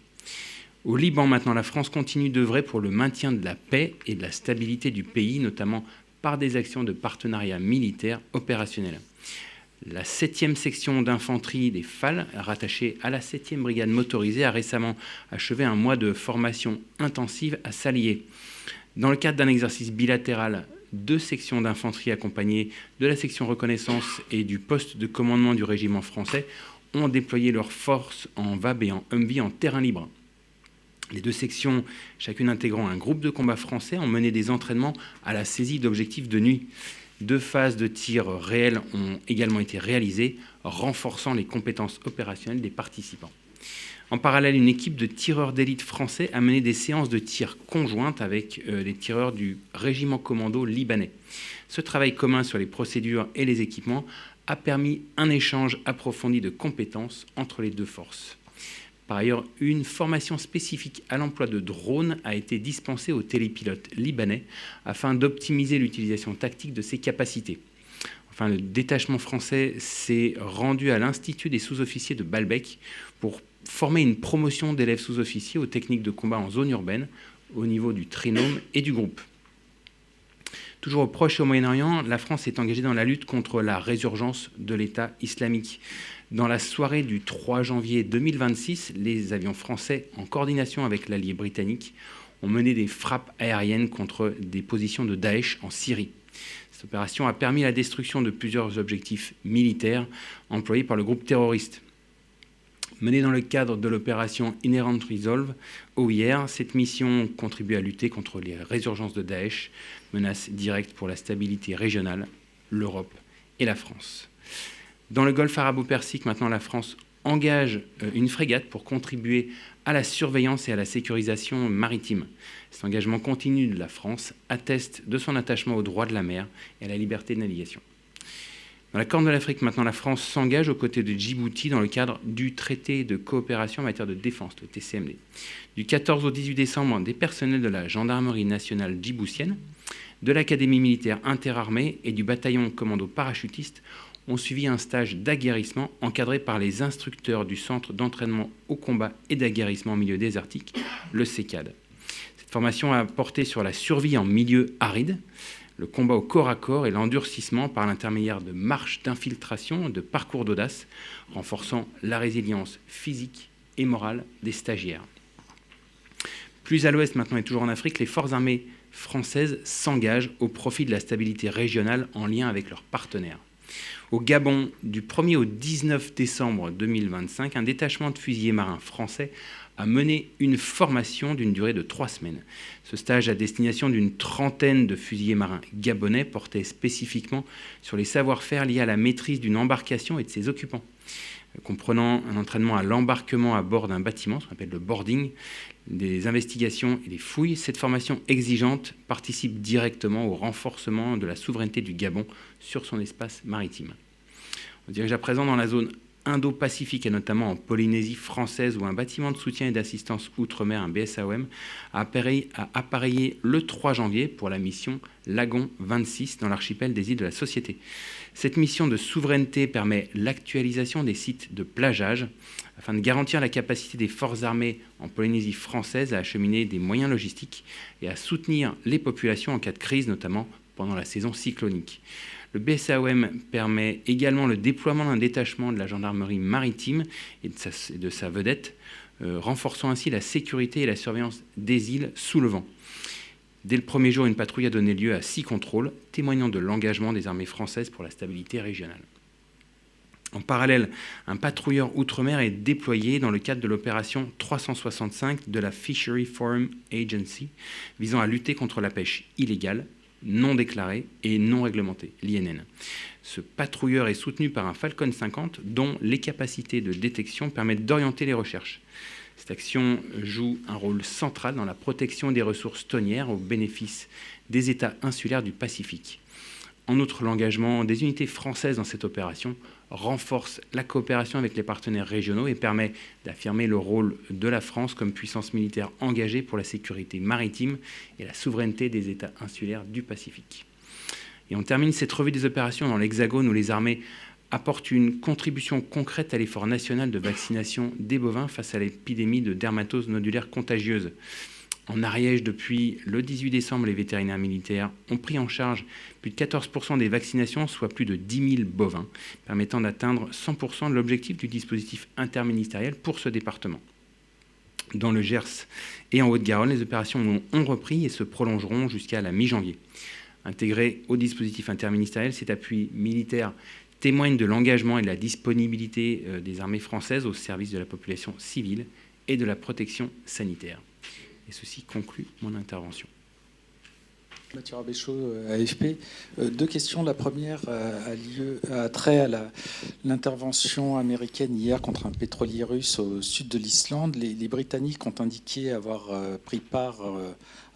Au Liban, maintenant, la France continue d'œuvrer pour le maintien de la paix et de la stabilité du pays, notamment par des actions de partenariat militaire opérationnel. La 7e section d'infanterie des FAL, rattachée à la 7e brigade motorisée, a récemment achevé un mois de formation intensive à Salier. Dans le cadre d'un exercice bilatéral, 2 sections d'infanterie accompagnées de la section reconnaissance et du poste de commandement du régiment français ont déployé leurs forces en VAB et en Humvee en terrain libre. Les 2 sections, chacune intégrant un groupe de combat français, ont mené des entraînements à la saisie d'objectifs de nuit. 2 phases de tir réels ont également été réalisées, renforçant les compétences opérationnelles des participants. En parallèle, une équipe de tireurs d'élite français a mené des séances de tir conjointes avec les tireurs du régiment commando libanais. Ce travail commun sur les procédures et les équipements a permis un échange approfondi de compétences entre les 2 forces. Par ailleurs, une formation spécifique à l'emploi de drones a été dispensée aux télépilotes libanais afin d'optimiser l'utilisation tactique de ces capacités. Enfin, le détachement français s'est rendu à l'Institut des sous-officiers de Baalbek pour former une promotion d'élèves sous-officiers aux techniques de combat en zone urbaine au niveau du trinôme et du groupe. Toujours au Proche et au Moyen-Orient, la France est engagée dans la lutte contre la résurgence de l'État islamique. Dans la soirée du 3 janvier 2026, les avions français, en coordination avec l'allié britannique, ont mené des frappes aériennes contre des positions de Daesh en Syrie. Cette opération a permis la destruction de plusieurs objectifs militaires employés par le groupe terroriste. Menée dans le cadre de l'opération Inherent Resolve, OIR, cette mission contribue à lutter contre les résurgences de Daesh, menace directe pour la stabilité régionale, l'Europe et la France. Dans le Golfe arabo-persique, maintenant, la France engage une frégate pour contribuer à la surveillance et à la sécurisation maritime. Cet engagement continu de la France atteste de son attachement aux droits de la mer et à la liberté de navigation. Dans la Corne de l'Afrique, maintenant, la France s'engage aux côtés de Djibouti dans le cadre du traité de coopération en matière de défense, le TCMD. Du 14 au 18 décembre, des personnels de la gendarmerie nationale djiboutienne, de l'académie militaire interarmée et du bataillon commando parachutiste ont suivi un stage d'aguerrissement encadré par les instructeurs du centre d'entraînement au combat et d'aguerrissement en milieu désertique, le CECAD. Cette formation a porté sur la survie en milieu aride, le combat au corps à corps et l'endurcissement par l'intermédiaire de marches d'infiltration, de parcours d'audace, renforçant la résilience physique et morale des stagiaires. Plus à l'ouest maintenant et toujours en Afrique, les forces armées françaises s'engagent au profit de la stabilité régionale en lien avec leurs partenaires. Au Gabon, du 1er au 19 décembre 2025, un détachement de fusiliers marins français a mené une formation d'une durée de 3 semaines. Ce stage à destination d'une trentaine de fusiliers marins gabonais portait spécifiquement sur les savoir-faire liés à la maîtrise d'une embarcation et de ses occupants. Comprenant un entraînement à l'embarquement à bord d'un bâtiment, ce qu'on appelle le boarding, des investigations et des fouilles, cette formation exigeante participe directement au renforcement de la souveraineté du Gabon sur son espace maritime. On dirige à présent dans la zone Indo-Pacifique et notamment en Polynésie française où un bâtiment de soutien et d'assistance outre-mer, un BSAOM, a appareillé le 3 janvier pour la mission Lagon 26 dans l'archipel des îles de la Société. Cette mission de souveraineté permet l'actualisation des sites de plageage afin de garantir la capacité des forces armées en Polynésie française à acheminer des moyens logistiques et à soutenir les populations en cas de crise, notamment pendant la saison cyclonique. Le BSAOM permet également le déploiement d'un détachement de la gendarmerie maritime et de sa vedette, renforçant ainsi la sécurité et la surveillance des îles sous le vent. Dès le premier jour, une patrouille a donné lieu à 6 contrôles, témoignant de l'engagement des armées françaises pour la stabilité régionale. En parallèle, un patrouilleur outre-mer est déployé dans le cadre de l'opération 365 de la Fishery Forum Agency, visant à lutter contre la pêche illégale, non déclarée et non réglementée, l'INN. Ce patrouilleur est soutenu par un Falcon 50 dont les capacités de détection permettent d'orienter les recherches. Cette action joue un rôle central dans la protection des ressources tonnières au bénéfice des États insulaires du Pacifique. En outre, l'engagement des unités françaises dans cette opération renforce la coopération avec les partenaires régionaux et permet d'affirmer le rôle de la France comme puissance militaire engagée pour la sécurité maritime et la souveraineté des États insulaires du Pacifique. Et on termine cette revue des opérations dans l'Hexagone où les armées apportent une contribution concrète à l'effort national de vaccination des bovins face à l'épidémie de dermatose nodulaire contagieuse. En Ariège, depuis le 18 décembre, les vétérinaires militaires ont pris en charge plus de 14% des vaccinations, soit plus de 10 000 bovins, permettant d'atteindre 100% de l'objectif du dispositif interministériel pour ce département. Dans le Gers et en Haute-Garonne, les opérations ont repris et se prolongeront jusqu'à la mi-janvier. Intégré au dispositif interministériel, cet appui militaire témoigne de l'engagement et de la disponibilité des armées françaises au service de la population civile et de la protection sanitaire. Et ceci conclut mon intervention. Mathieu Rabéchaud, AFP. 2 questions. La première a trait à l'intervention américaine hier contre un pétrolier russe au sud de l'Islande. Les Britanniques ont indiqué avoir pris part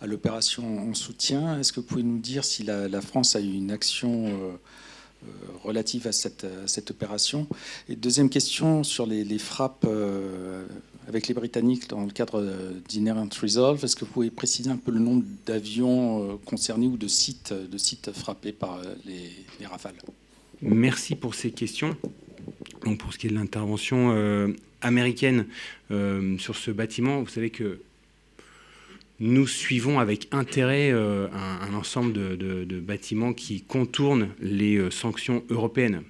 à l'opération en soutien. Est-ce que vous pouvez nous dire si la France a eu une action relative à cette opération? Et deuxième question sur les frappes avec les Britanniques dans le cadre d'Inherent Resolve. Est-ce que vous pouvez préciser un peu le nombre d'avions concernés ou de sites frappés par les rafales? Merci pour ces questions. Donc pour ce qui est de l'intervention américaine sur ce bâtiment, vous savez que nous suivons avec intérêt un ensemble de bâtiments qui contournent les sanctions européennes.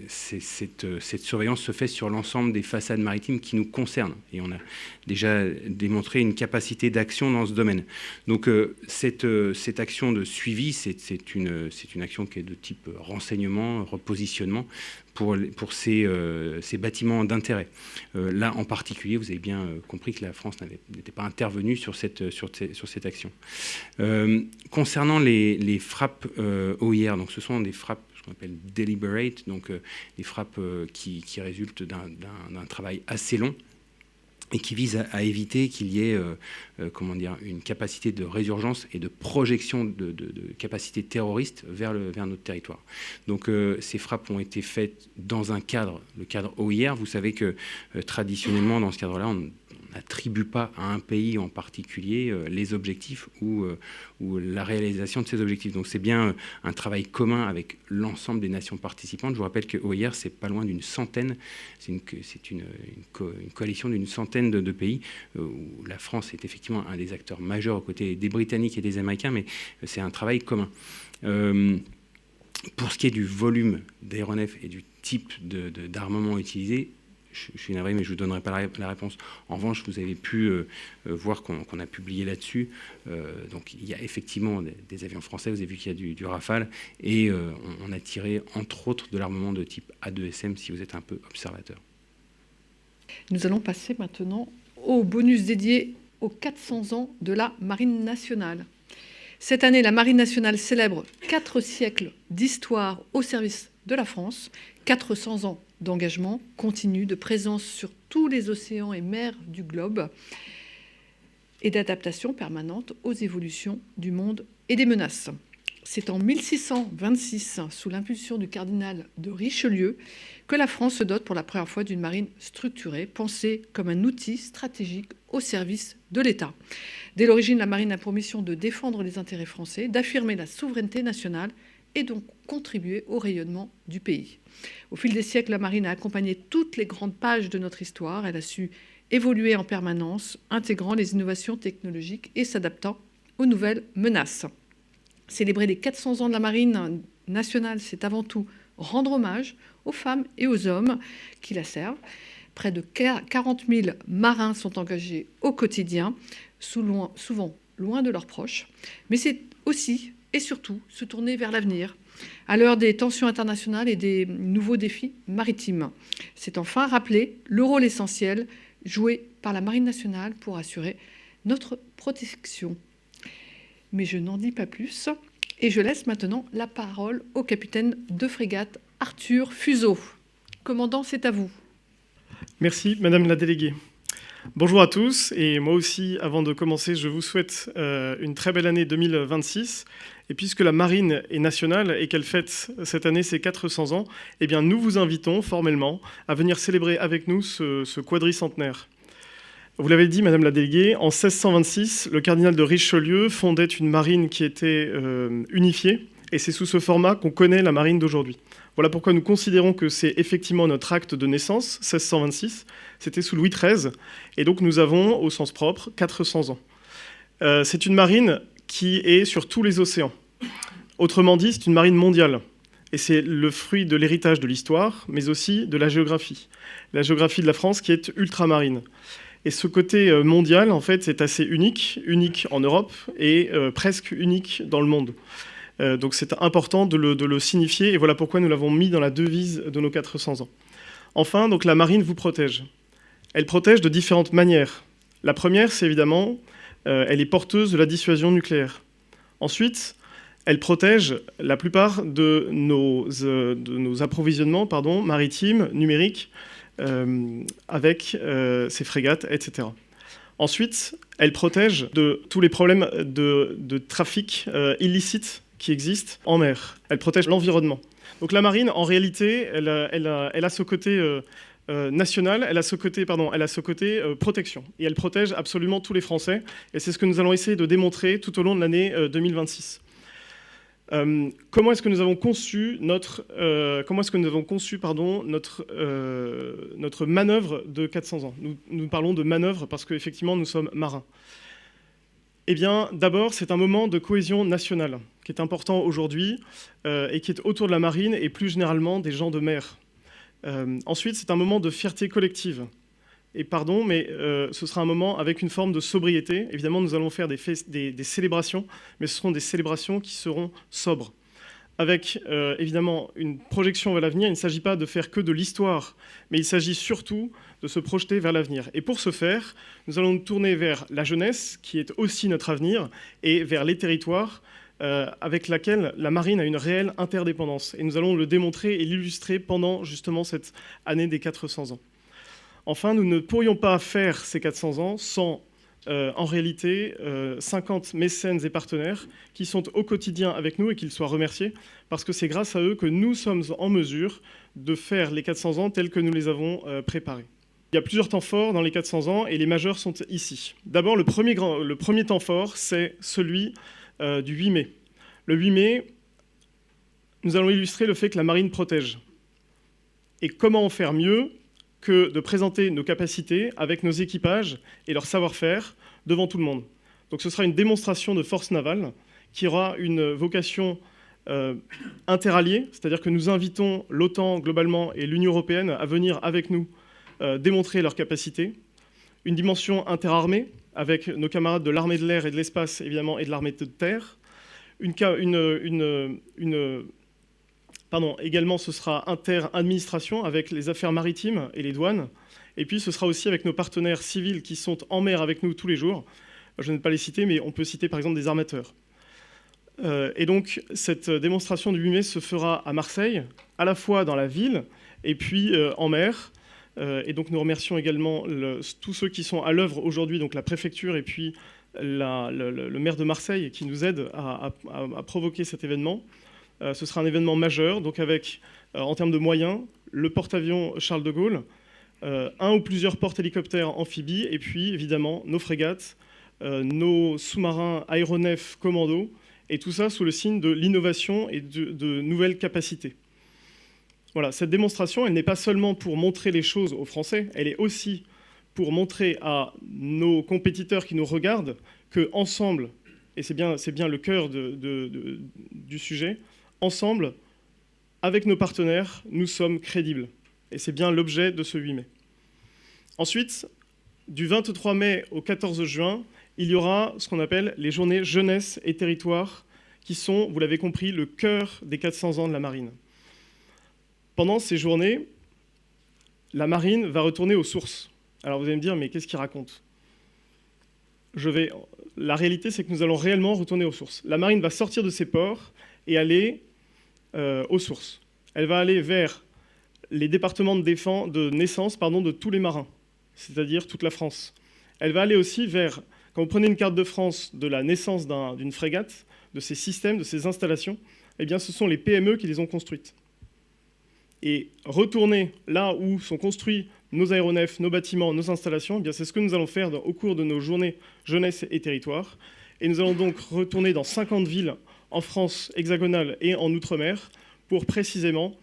Cette surveillance se fait sur l'ensemble des façades maritimes qui nous concernent. Et on a déjà démontré une capacité d'action dans ce domaine. Donc cette action de suivi, c'est une action qui est de type renseignement, repositionnement pour ces bâtiments d'intérêt. Là, en particulier, vous avez bien compris que la France n'était pas intervenue sur cette action. Concernant les frappes OIR, donc ce sont des frappes qu'on appelle deliberate, donc des frappes qui résultent d'un travail assez long et qui visent à éviter qu'il y ait une capacité de résurgence et de projection de capacités terroristes vers notre territoire. Donc ces frappes ont été faites dans le cadre OIR. Vous savez que traditionnellement, dans ce cadre-là, on n'attribue pas à un pays en particulier les objectifs ou la réalisation de ces objectifs. Donc c'est bien un travail commun avec l'ensemble des nations participantes. Je vous rappelle que OIR, c'est pas loin d'une centaine, c'est une coalition d'une centaine de pays, où la France est effectivement un des acteurs majeurs aux côtés des Britanniques et des Américains, mais c'est un travail commun. Pour ce qui est du volume d'aéronefs et du type d'armement utilisé, je suis navré, mais je ne vous donnerai pas la réponse. En revanche, vous avez pu voir qu'on a publié là-dessus. Donc, il y a effectivement des avions français. Vous avez vu qu'il y a du Rafale. Et on a tiré, entre autres, de l'armement de type A2SM, si vous êtes un peu observateur. Nous allons passer maintenant au bonus dédié aux 400 ans de la Marine nationale. Cette année, la Marine nationale célèbre 4 siècles d'histoire au service de la France, 400 ans d'engagement continu, de présence sur tous les océans et mers du globe et d'adaptation permanente aux évolutions du monde et des menaces. C'est en 1626, sous l'impulsion du cardinal de Richelieu, que la France se dote pour la première fois d'une marine structurée, pensée comme un outil stratégique au service de l'État. Dès l'origine, la marine a pour mission de défendre les intérêts français, d'affirmer la souveraineté nationale et donc contribuer au rayonnement du pays. Au fil des siècles, la marine a accompagné toutes les grandes pages de notre histoire. Elle a su évoluer en permanence, intégrant les innovations technologiques et s'adaptant aux nouvelles menaces. Célébrer les 400 ans de la marine nationale, c'est avant tout rendre hommage aux femmes et aux hommes qui la servent. Près de 40 000 marins sont engagés au quotidien, souvent loin de leurs proches. Mais c'est aussi et surtout se tourner vers l'avenir, à l'heure des tensions internationales et des nouveaux défis maritimes. C'est enfin rappeler le rôle essentiel joué par la Marine nationale pour assurer notre protection. Mais je n'en dis pas plus et je laisse maintenant la parole au capitaine de frégate Arthur Fuseau. Commandant, c'est à vous. Merci, Madame la déléguée. Bonjour à tous, et moi aussi, avant de commencer, je vous souhaite une très belle année 2026. Et puisque la marine est nationale et qu'elle fête cette année ses 400 ans, eh bien nous vous invitons formellement à venir célébrer avec nous ce quadricentenaire. Vous l'avez dit, Madame la déléguée, en 1626, le cardinal de Richelieu fondait une marine qui était unifiée, et c'est sous ce format qu'on connaît la marine d'aujourd'hui. Voilà pourquoi nous considérons que c'est effectivement notre acte de naissance, 1626, c'était sous Louis XIII, et donc nous avons, au sens propre, 400 ans. C'est une marine qui est sur tous les océans. Autrement dit, c'est une marine mondiale, et c'est le fruit de l'héritage de l'histoire, mais aussi de la géographie. La géographie de la France qui est ultramarine. Et ce côté mondial, en fait, c'est assez unique en Europe, et presque unique dans le monde. Donc c'est important de le signifier, et voilà pourquoi nous l'avons mis dans la devise de nos 400 ans. Enfin, donc la marine vous protège. Elle protège de différentes manières. La première, c'est évidemment, elle est porteuse de la dissuasion nucléaire. Ensuite, elle protège la plupart de nos approvisionnements maritimes, numériques, avec ses frégates, etc. Ensuite, elle protège de tous les problèmes de trafic illicite qui existent en mer. Elle protège l'environnement. Donc la marine, en réalité, elle a ce côté national, elle a ce côté protection. Et elle protège absolument tous les Français. Et c'est ce que nous allons essayer de démontrer tout au long de l'année 2026. Comment est-ce que nous avons conçu notre manœuvre de 400 ans ? Nous parlons de manœuvre parce qu'effectivement, nous sommes marins. Eh bien, d'abord, c'est un moment de cohésion nationale qui est important aujourd'hui et qui est autour de la marine et plus généralement des gens de mer. Ensuite, c'est un moment de fierté collective. Et pardon, mais ce sera un moment avec une forme de sobriété. Évidemment, nous allons faire des célébrations, mais ce seront des célébrations qui seront sobres. Avec évidemment une projection vers l'avenir. Il ne s'agit pas de faire que de l'histoire, mais il s'agit surtout de se projeter vers l'avenir. Et pour ce faire, nous allons nous tourner vers la jeunesse, qui est aussi notre avenir, et vers les territoires, avec laquelle la marine a une réelle interdépendance. Et nous allons le démontrer et l'illustrer pendant justement cette année des 400 ans. Enfin, nous ne pourrions pas faire ces 400 ans sans, en réalité, 50 mécènes et partenaires qui sont au quotidien avec nous et qu'ils soient remerciés, parce que c'est grâce à eux que nous sommes en mesure de faire les 400 ans tels que nous les avons préparés. Il y a plusieurs temps forts dans les 400 ans et les majeurs sont ici. D'abord, le premier temps fort, c'est celui du 8 mai. Le 8 mai, nous allons illustrer le fait que la marine protège. Et comment en faire mieux que de présenter nos capacités avec nos équipages et leur savoir-faire devant tout le monde. Donc ce sera une démonstration de force navale qui aura une vocation interalliée, c'est-à-dire que nous invitons l'OTAN globalement et l'Union européenne à venir avec nous démontrer leurs capacités. Une dimension interarmée avec nos camarades de l'armée de l'air et de l'espace évidemment et de l'armée de terre. Également, ce sera inter-administration avec les affaires maritimes et les douanes. Et puis, ce sera aussi avec nos partenaires civils qui sont en mer avec nous tous les jours. Je ne vais pas les citer, mais on peut citer par exemple des armateurs. Et donc, cette démonstration du 8 mai se fera à Marseille, à la fois dans la ville et puis en mer. Et donc, nous remercions également tous ceux qui sont à l'œuvre aujourd'hui, donc la préfecture et puis le maire de Marseille qui nous aide à provoquer cet événement. Ce sera un événement majeur, donc avec, en termes de moyens, le porte-avions Charles de Gaulle, un ou plusieurs porte-hélicoptères amphibies, et puis évidemment nos frégates, nos sous-marins aéronefs commando, et tout ça sous le signe de l'innovation et de nouvelles capacités. Voilà, cette démonstration, elle n'est pas seulement pour montrer les choses aux Français, elle est aussi pour montrer à nos compétiteurs qui nous regardent qu'ensemble, et c'est bien le cœur du sujet, ensemble, avec nos partenaires, nous sommes crédibles. Et c'est bien l'objet de ce 8 mai. Ensuite, du 23 mai au 14 juin, il y aura ce qu'on appelle les journées jeunesse et territoire, qui sont, vous l'avez compris, le cœur des 400 ans de la marine. Pendant ces journées, la marine va retourner aux sources. Alors vous allez me dire, mais qu'est-ce qu'il raconte ? La réalité, c'est que nous allons réellement retourner aux sources. La marine va sortir de ses ports et aller aux sources. Elle va aller vers les départements de naissance de tous les marins, c'est-à-dire toute la France. Elle va aller aussi vers, quand vous prenez une carte de France de la naissance d'une frégate, de ses systèmes, de ses installations, eh bien ce sont les PME qui les ont construites. Et retourner là où sont construits nos aéronefs, nos bâtiments, nos installations, eh bien c'est ce que nous allons faire au cours de nos journées jeunesse et territoire. Et nous allons donc retourner dans 50 villes en France hexagonale et en Outre-mer pour précisément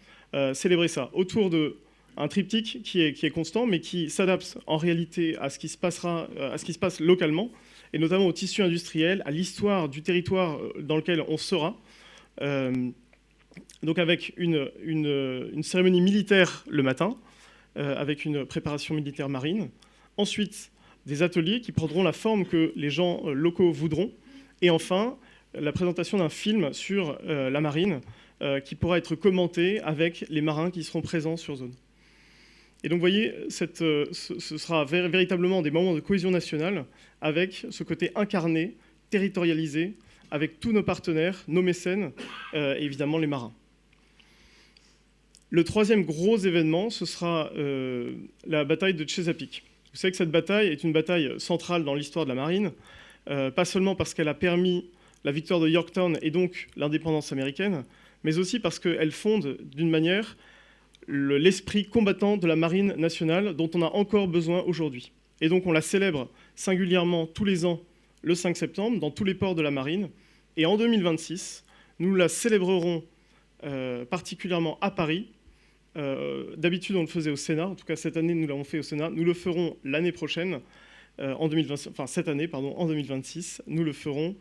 célébrer ça autour d'un triptyque qui est constant mais qui s'adapte en réalité à ce qui se passe localement et notamment au tissu industriel, à l'histoire du territoire dans lequel on sera. Donc avec une cérémonie militaire le matin, avec une préparation militaire marine. Ensuite, des ateliers qui prendront la forme que les gens locaux voudront. Et enfin, la présentation d'un film sur la marine qui pourra être commenté avec les marins qui seront présents sur zone. Et donc, vous voyez, ce sera véritablement des moments de cohésion nationale avec ce côté incarné, territorialisé, avec tous nos partenaires, nos mécènes et évidemment les marins. Le troisième gros événement, ce sera la bataille de Chesapeake. Vous savez que cette bataille est une bataille centrale dans l'histoire de la marine, pas seulement parce qu'elle a permis la victoire de Yorktown et donc l'indépendance américaine, mais aussi parce qu'elle fonde d'une manière l'esprit combattant de la marine nationale dont on a encore besoin aujourd'hui. Et donc on la célèbre singulièrement tous les ans le 5 septembre dans tous les ports de la marine. Et en 2026, nous la célébrerons particulièrement à Paris. D'habitude, on le faisait au Sénat. En tout cas, cette année, nous l'avons fait au Sénat. Nous le ferons l'année prochaine, en 2026. Nous le ferons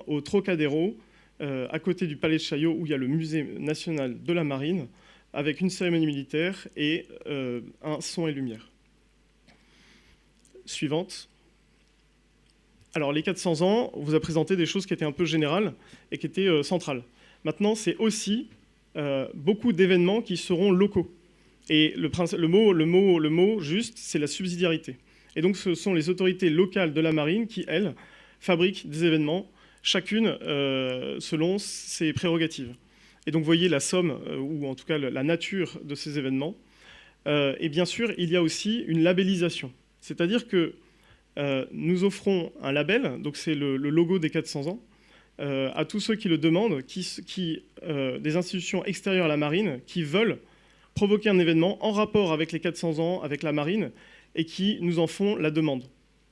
au Trocadéro, à côté du Palais de Chaillot, où il y a le Musée national de la marine, avec une cérémonie militaire et un son et lumière. Suivante. Alors, les 400 ans, on vous a présenté des choses qui étaient un peu générales et qui étaient centrales. Maintenant, c'est aussi beaucoup d'événements qui seront locaux. Et le mot juste, c'est la subsidiarité. Et donc, ce sont les autorités locales de la marine qui, elles, fabriquent des événements, chacune selon ses prérogatives. Et donc, vous voyez la somme, ou en tout cas la nature de ces événements. Et bien sûr, il y a aussi une labellisation. C'est-à-dire que nous offrons un label, donc c'est le logo des 400 ans, à tous ceux qui le demandent, des institutions extérieures à la marine qui veulent provoquer un événement en rapport avec les 400 ans, avec la marine, et qui nous en font la demande.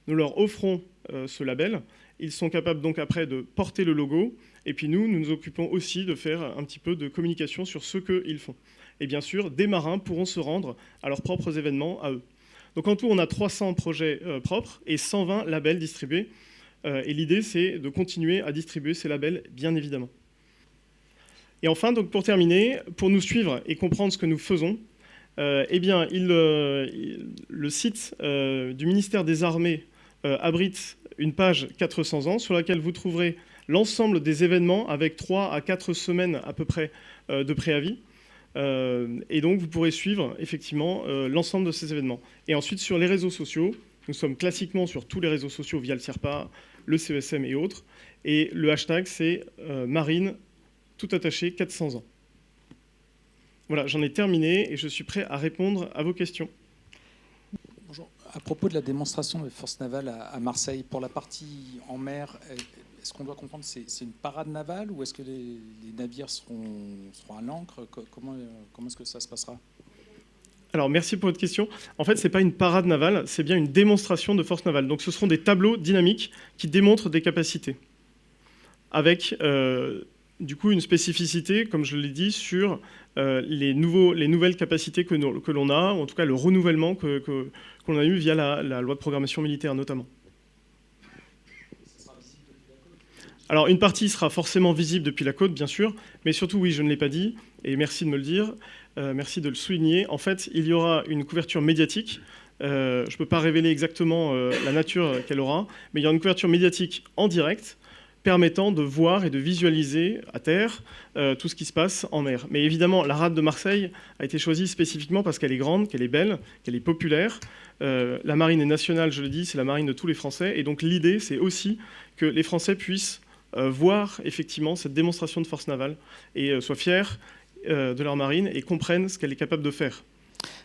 Nous leur offrons ce label. Ils sont capables donc après de porter le logo. Et puis nous nous occupons aussi de faire un petit peu de communication sur ce qu'ils font. Et bien sûr, des marins pourront se rendre à leurs propres événements, à eux. Donc en tout, on a 300 projets propres et 120 labels distribués. Et l'idée, c'est de continuer à distribuer ces labels, bien évidemment. Et enfin, donc pour terminer, pour nous suivre et comprendre ce que nous faisons, eh bien, le site du ministère des Armées abrite une page 400 ans sur laquelle vous trouverez l'ensemble des événements avec 3 à 4 semaines à peu près de préavis. Et donc, vous pourrez suivre effectivement l'ensemble de ces événements. Et ensuite, sur les réseaux sociaux, nous sommes classiquement sur tous les réseaux sociaux via le CIRPA, le CESM et autres. Et le hashtag, c'est Marine, tout attaché, 400 ans. Voilà, j'en ai terminé et je suis prêt à répondre à vos questions. Bonjour. À propos de la démonstration de force navale à Marseille, pour la partie en mer, est-ce qu'on doit comprendre que c'est une parade navale ou est-ce que les navires seront à l'ancre? Comment est-ce que ça se passera? Alors, merci pour votre question. En fait, ce n'est pas une parade navale, c'est bien une démonstration de force navale. Donc, ce seront des tableaux dynamiques qui démontrent des capacités, avec du coup une spécificité, comme je l'ai dit, sur les nouvelles capacités que l'on a, en tout cas le renouvellement qu'on a eu via la loi de programmation militaire notamment. Alors une partie sera forcément visible depuis la côte, bien sûr, mais surtout, oui, je ne l'ai pas dit, et merci de me le dire, merci de le souligner. En fait, il y aura une couverture médiatique. Je ne peux pas révéler exactement la nature qu'elle aura, mais il y aura une couverture médiatique en direct, permettant de voir et de visualiser à terre tout ce qui se passe en mer. Mais évidemment, la rade de Marseille a été choisie spécifiquement parce qu'elle est grande, qu'elle est belle, qu'elle est populaire. La marine est nationale, je le dis, c'est la marine de tous les Français. Et donc l'idée, c'est aussi que les Français puissent voir effectivement cette démonstration de force navale et soient fiers de leur marine et comprennent ce qu'elle est capable de faire.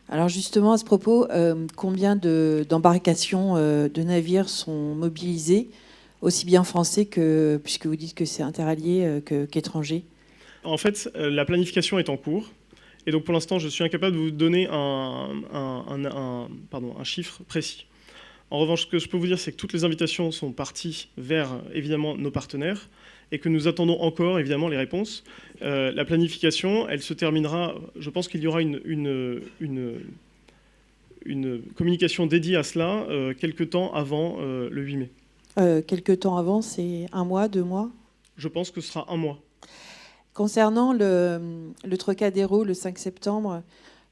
Alors justement, à ce propos, combien d'embarcations de navires sont mobilisées, aussi bien français que, puisque vous dites que c'est interallié, qu'étranger? En fait, la planification est en cours. Et donc pour l'instant, je suis incapable de vous donner un chiffre précis. En revanche, ce que je peux vous dire, c'est que toutes les invitations sont parties vers, évidemment, nos partenaires et que nous attendons encore, évidemment, les réponses. La planification, elle se terminera, je pense qu'il y aura une communication dédiée à cela quelques temps avant le 8 mai. Quelques temps avant, c'est 1 mois, 2 mois? Je pense que ce sera 1 mois. Concernant le Trocadéro, le 5 septembre,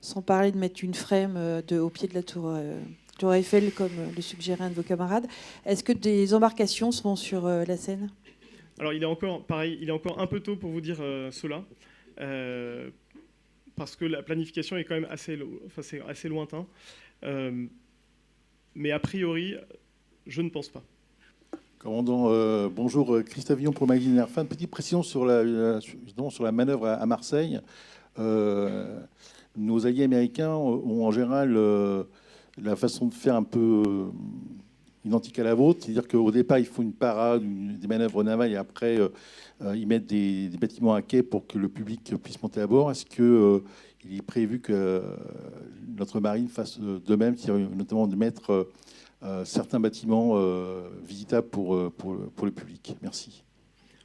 sans parler de mettre une frame au pied de la tour Eiffel, comme le suggérait un de vos camarades, est-ce que des embarcations seront sur la Seine? Alors, il est encore un peu tôt pour vous dire cela, parce que la planification est quand même assez lointain. Mais a priori, je ne pense pas. Commandant, bonjour, Christophe Villon pour le magazine Air Fan. Petite précision sur la manœuvre à Marseille. Nos alliés américains ont en général la façon de faire un peu identique à la vôtre. C'est-à-dire qu'au départ, ils font une parade, des manœuvres navales, et après, ils mettent des bâtiments à quai pour que le public puisse monter à bord. Est-ce qu'il est prévu que notre marine fasse de même, notamment de mettre certains bâtiments visitables pour le public? Merci.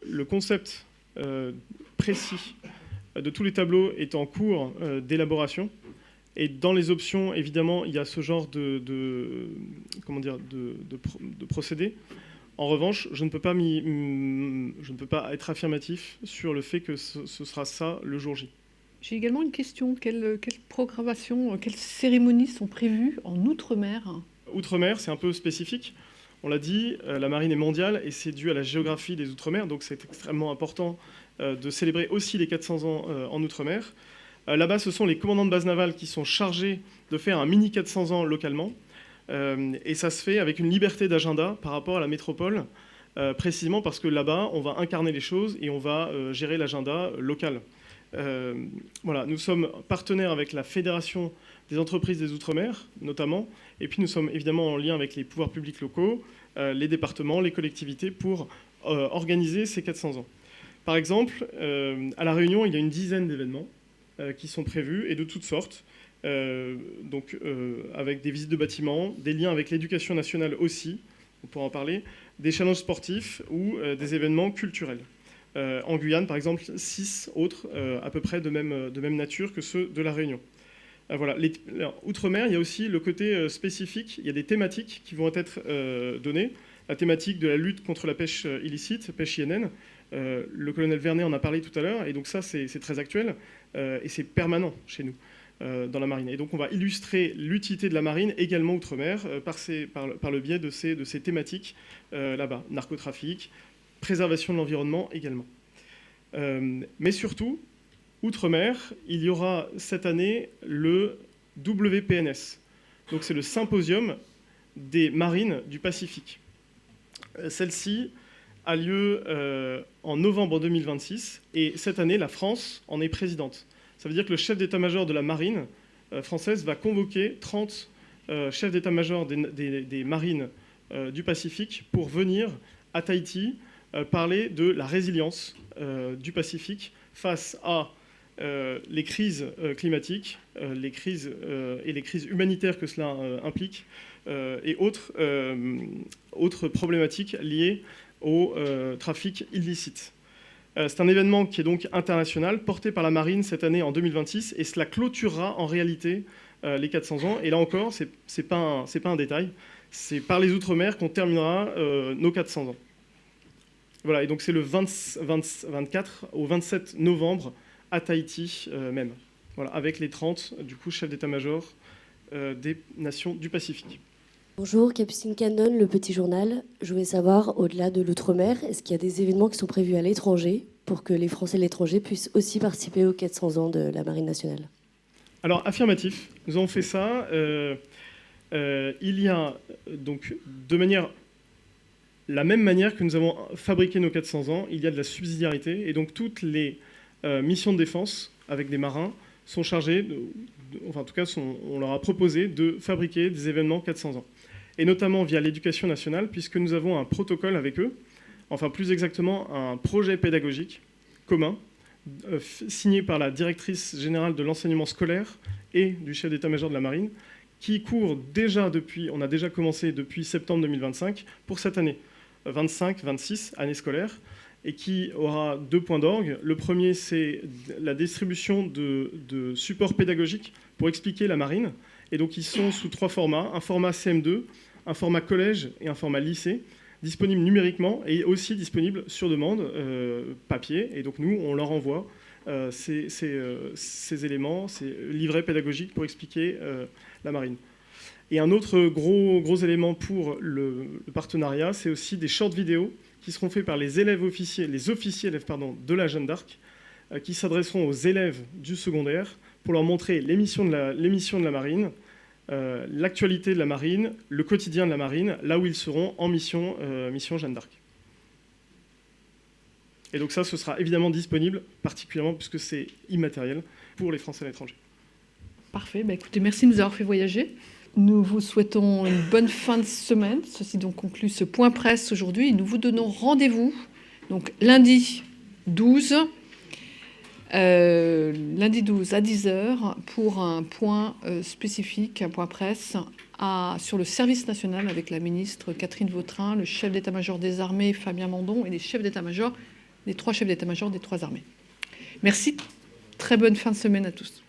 Le concept précis de tous les tableaux est en cours d'élaboration. Et dans les options, évidemment, il y a ce genre de procédé. En revanche, je ne peux pas être affirmatif sur le fait que ce sera ça le jour J. J'ai également une question. Quelle programmation, quelles cérémonies sont prévues en Outre-mer? Outre-mer, c'est un peu spécifique. On l'a dit, la marine est mondiale et c'est dû à la géographie des Outre-mer. Donc c'est extrêmement important de célébrer aussi les 400 ans en Outre-mer. Là-bas, ce sont les commandants de base navale qui sont chargés de faire un mini 400 ans localement. Et ça se fait avec une liberté d'agenda par rapport à la métropole, précisément parce que là-bas, on va incarner les choses et on va gérer l'agenda local. Voilà, nous sommes partenaires avec la Fédération des entreprises des Outre-mer, notamment, et puis nous sommes évidemment en lien avec les pouvoirs publics locaux, les départements, les collectivités, pour organiser ces 400 ans. Par exemple, à La Réunion, il y a une dizaine d'événements qui sont prévues et de toutes sortes. Avec des visites de bâtiments, des liens avec l'éducation nationale aussi, on pourra en parler, des challenges sportifs ou des événements culturels. En Guyane, par exemple, 6 autres à peu près de même nature que ceux de la Réunion. Voilà. Outre-mer, il y a aussi le côté spécifique, il y a des thématiques qui vont être données. La thématique de la lutte contre la pêche illicite, pêche INN. Le colonel Vernet en a parlé tout à l'heure, et donc ça, c'est très actuel, et c'est permanent chez nous. Dans la marine. Et donc on va illustrer l'utilité de la marine également outre-mer par le biais de ces thématiques là-bas. Narcotrafic, préservation de l'environnement également. Mais surtout, outre-mer, il y aura cette année le WPNS. Donc c'est le symposium des marines du Pacifique. Celle-ci a lieu en novembre 2026 et cette année, la France en est présidente. Ça veut dire que le chef d'état-major de la marine française va convoquer 30 chefs d'état-major des marines du Pacifique pour venir à Tahiti parler de la résilience du Pacifique face à les crises climatiques, les crises humanitaires que cela implique et autres problématiques liées au trafic illicite. C'est un événement qui est donc international, porté par la marine cette année en 2026, et cela clôturera en réalité les 400 ans. Et là encore, c'est pas un détail, c'est par les Outre-mer qu'on terminera nos 400 ans. Voilà, et donc c'est le 24 au 27 novembre à Tahiti même, voilà, avec les 30 du coup, chefs d'état-major des nations du Pacifique. Bonjour, Capucine Cannon, Le Petit Journal. Je voulais savoir, au-delà de l'outre-mer, est-ce qu'il y a des événements qui sont prévus à l'étranger pour que les Français de l'étranger puissent aussi participer aux 400 ans de la Marine nationale? Alors, affirmatif, nous avons fait ça. Il y a donc la même manière que nous avons fabriqué nos 400 ans, il y a de la subsidiarité. Et donc, toutes les missions de défense avec des marins sont chargées, enfin en tout cas, on leur a proposé de fabriquer des événements 400 ans. Et notamment via l'éducation nationale, puisque nous avons un protocole avec eux, enfin plus exactement un projet pédagogique commun, signé par la directrice générale de l'enseignement scolaire et du chef d'état-major de la marine, qui court déjà on a déjà commencé depuis septembre 2025 pour cette année, 25-26 année scolaire, et qui aura 2 points d'orgue. Le premier, c'est la distribution de supports pédagogiques pour expliquer la marine. Et donc, ils sont sous 3 formats, un format CM2, un format collège et un format lycée, disponibles numériquement et aussi disponibles sur demande, papier. Et donc, nous, on leur envoie ces éléments, ces livrets pédagogiques pour expliquer la marine. Et un autre gros élément pour le partenariat, c'est aussi des shorts vidéo qui seront faits par les officiers de la Jeanne d'Arc, qui s'adresseront aux élèves du secondaire pour leur montrer l'émission de la marine, l'actualité de la marine, le quotidien de la marine, là où ils seront en mission Jeanne d'Arc. Et donc ça, ce sera évidemment disponible, particulièrement puisque c'est immatériel, pour les Français à l'étranger. Parfait. Écoutez, merci de nous avoir fait voyager. Nous vous souhaitons une bonne fin de semaine. Ceci donc conclut ce point presse aujourd'hui. Nous vous donnons rendez-vous donc lundi 12 à 10h pour un point spécifique, un point presse sur le service national avec la ministre Catherine Vautrin, le chef d'état-major des armées Fabien Mandon et les 3 chefs d'état-major des 3 armées. Merci. Très bonne fin de semaine à tous.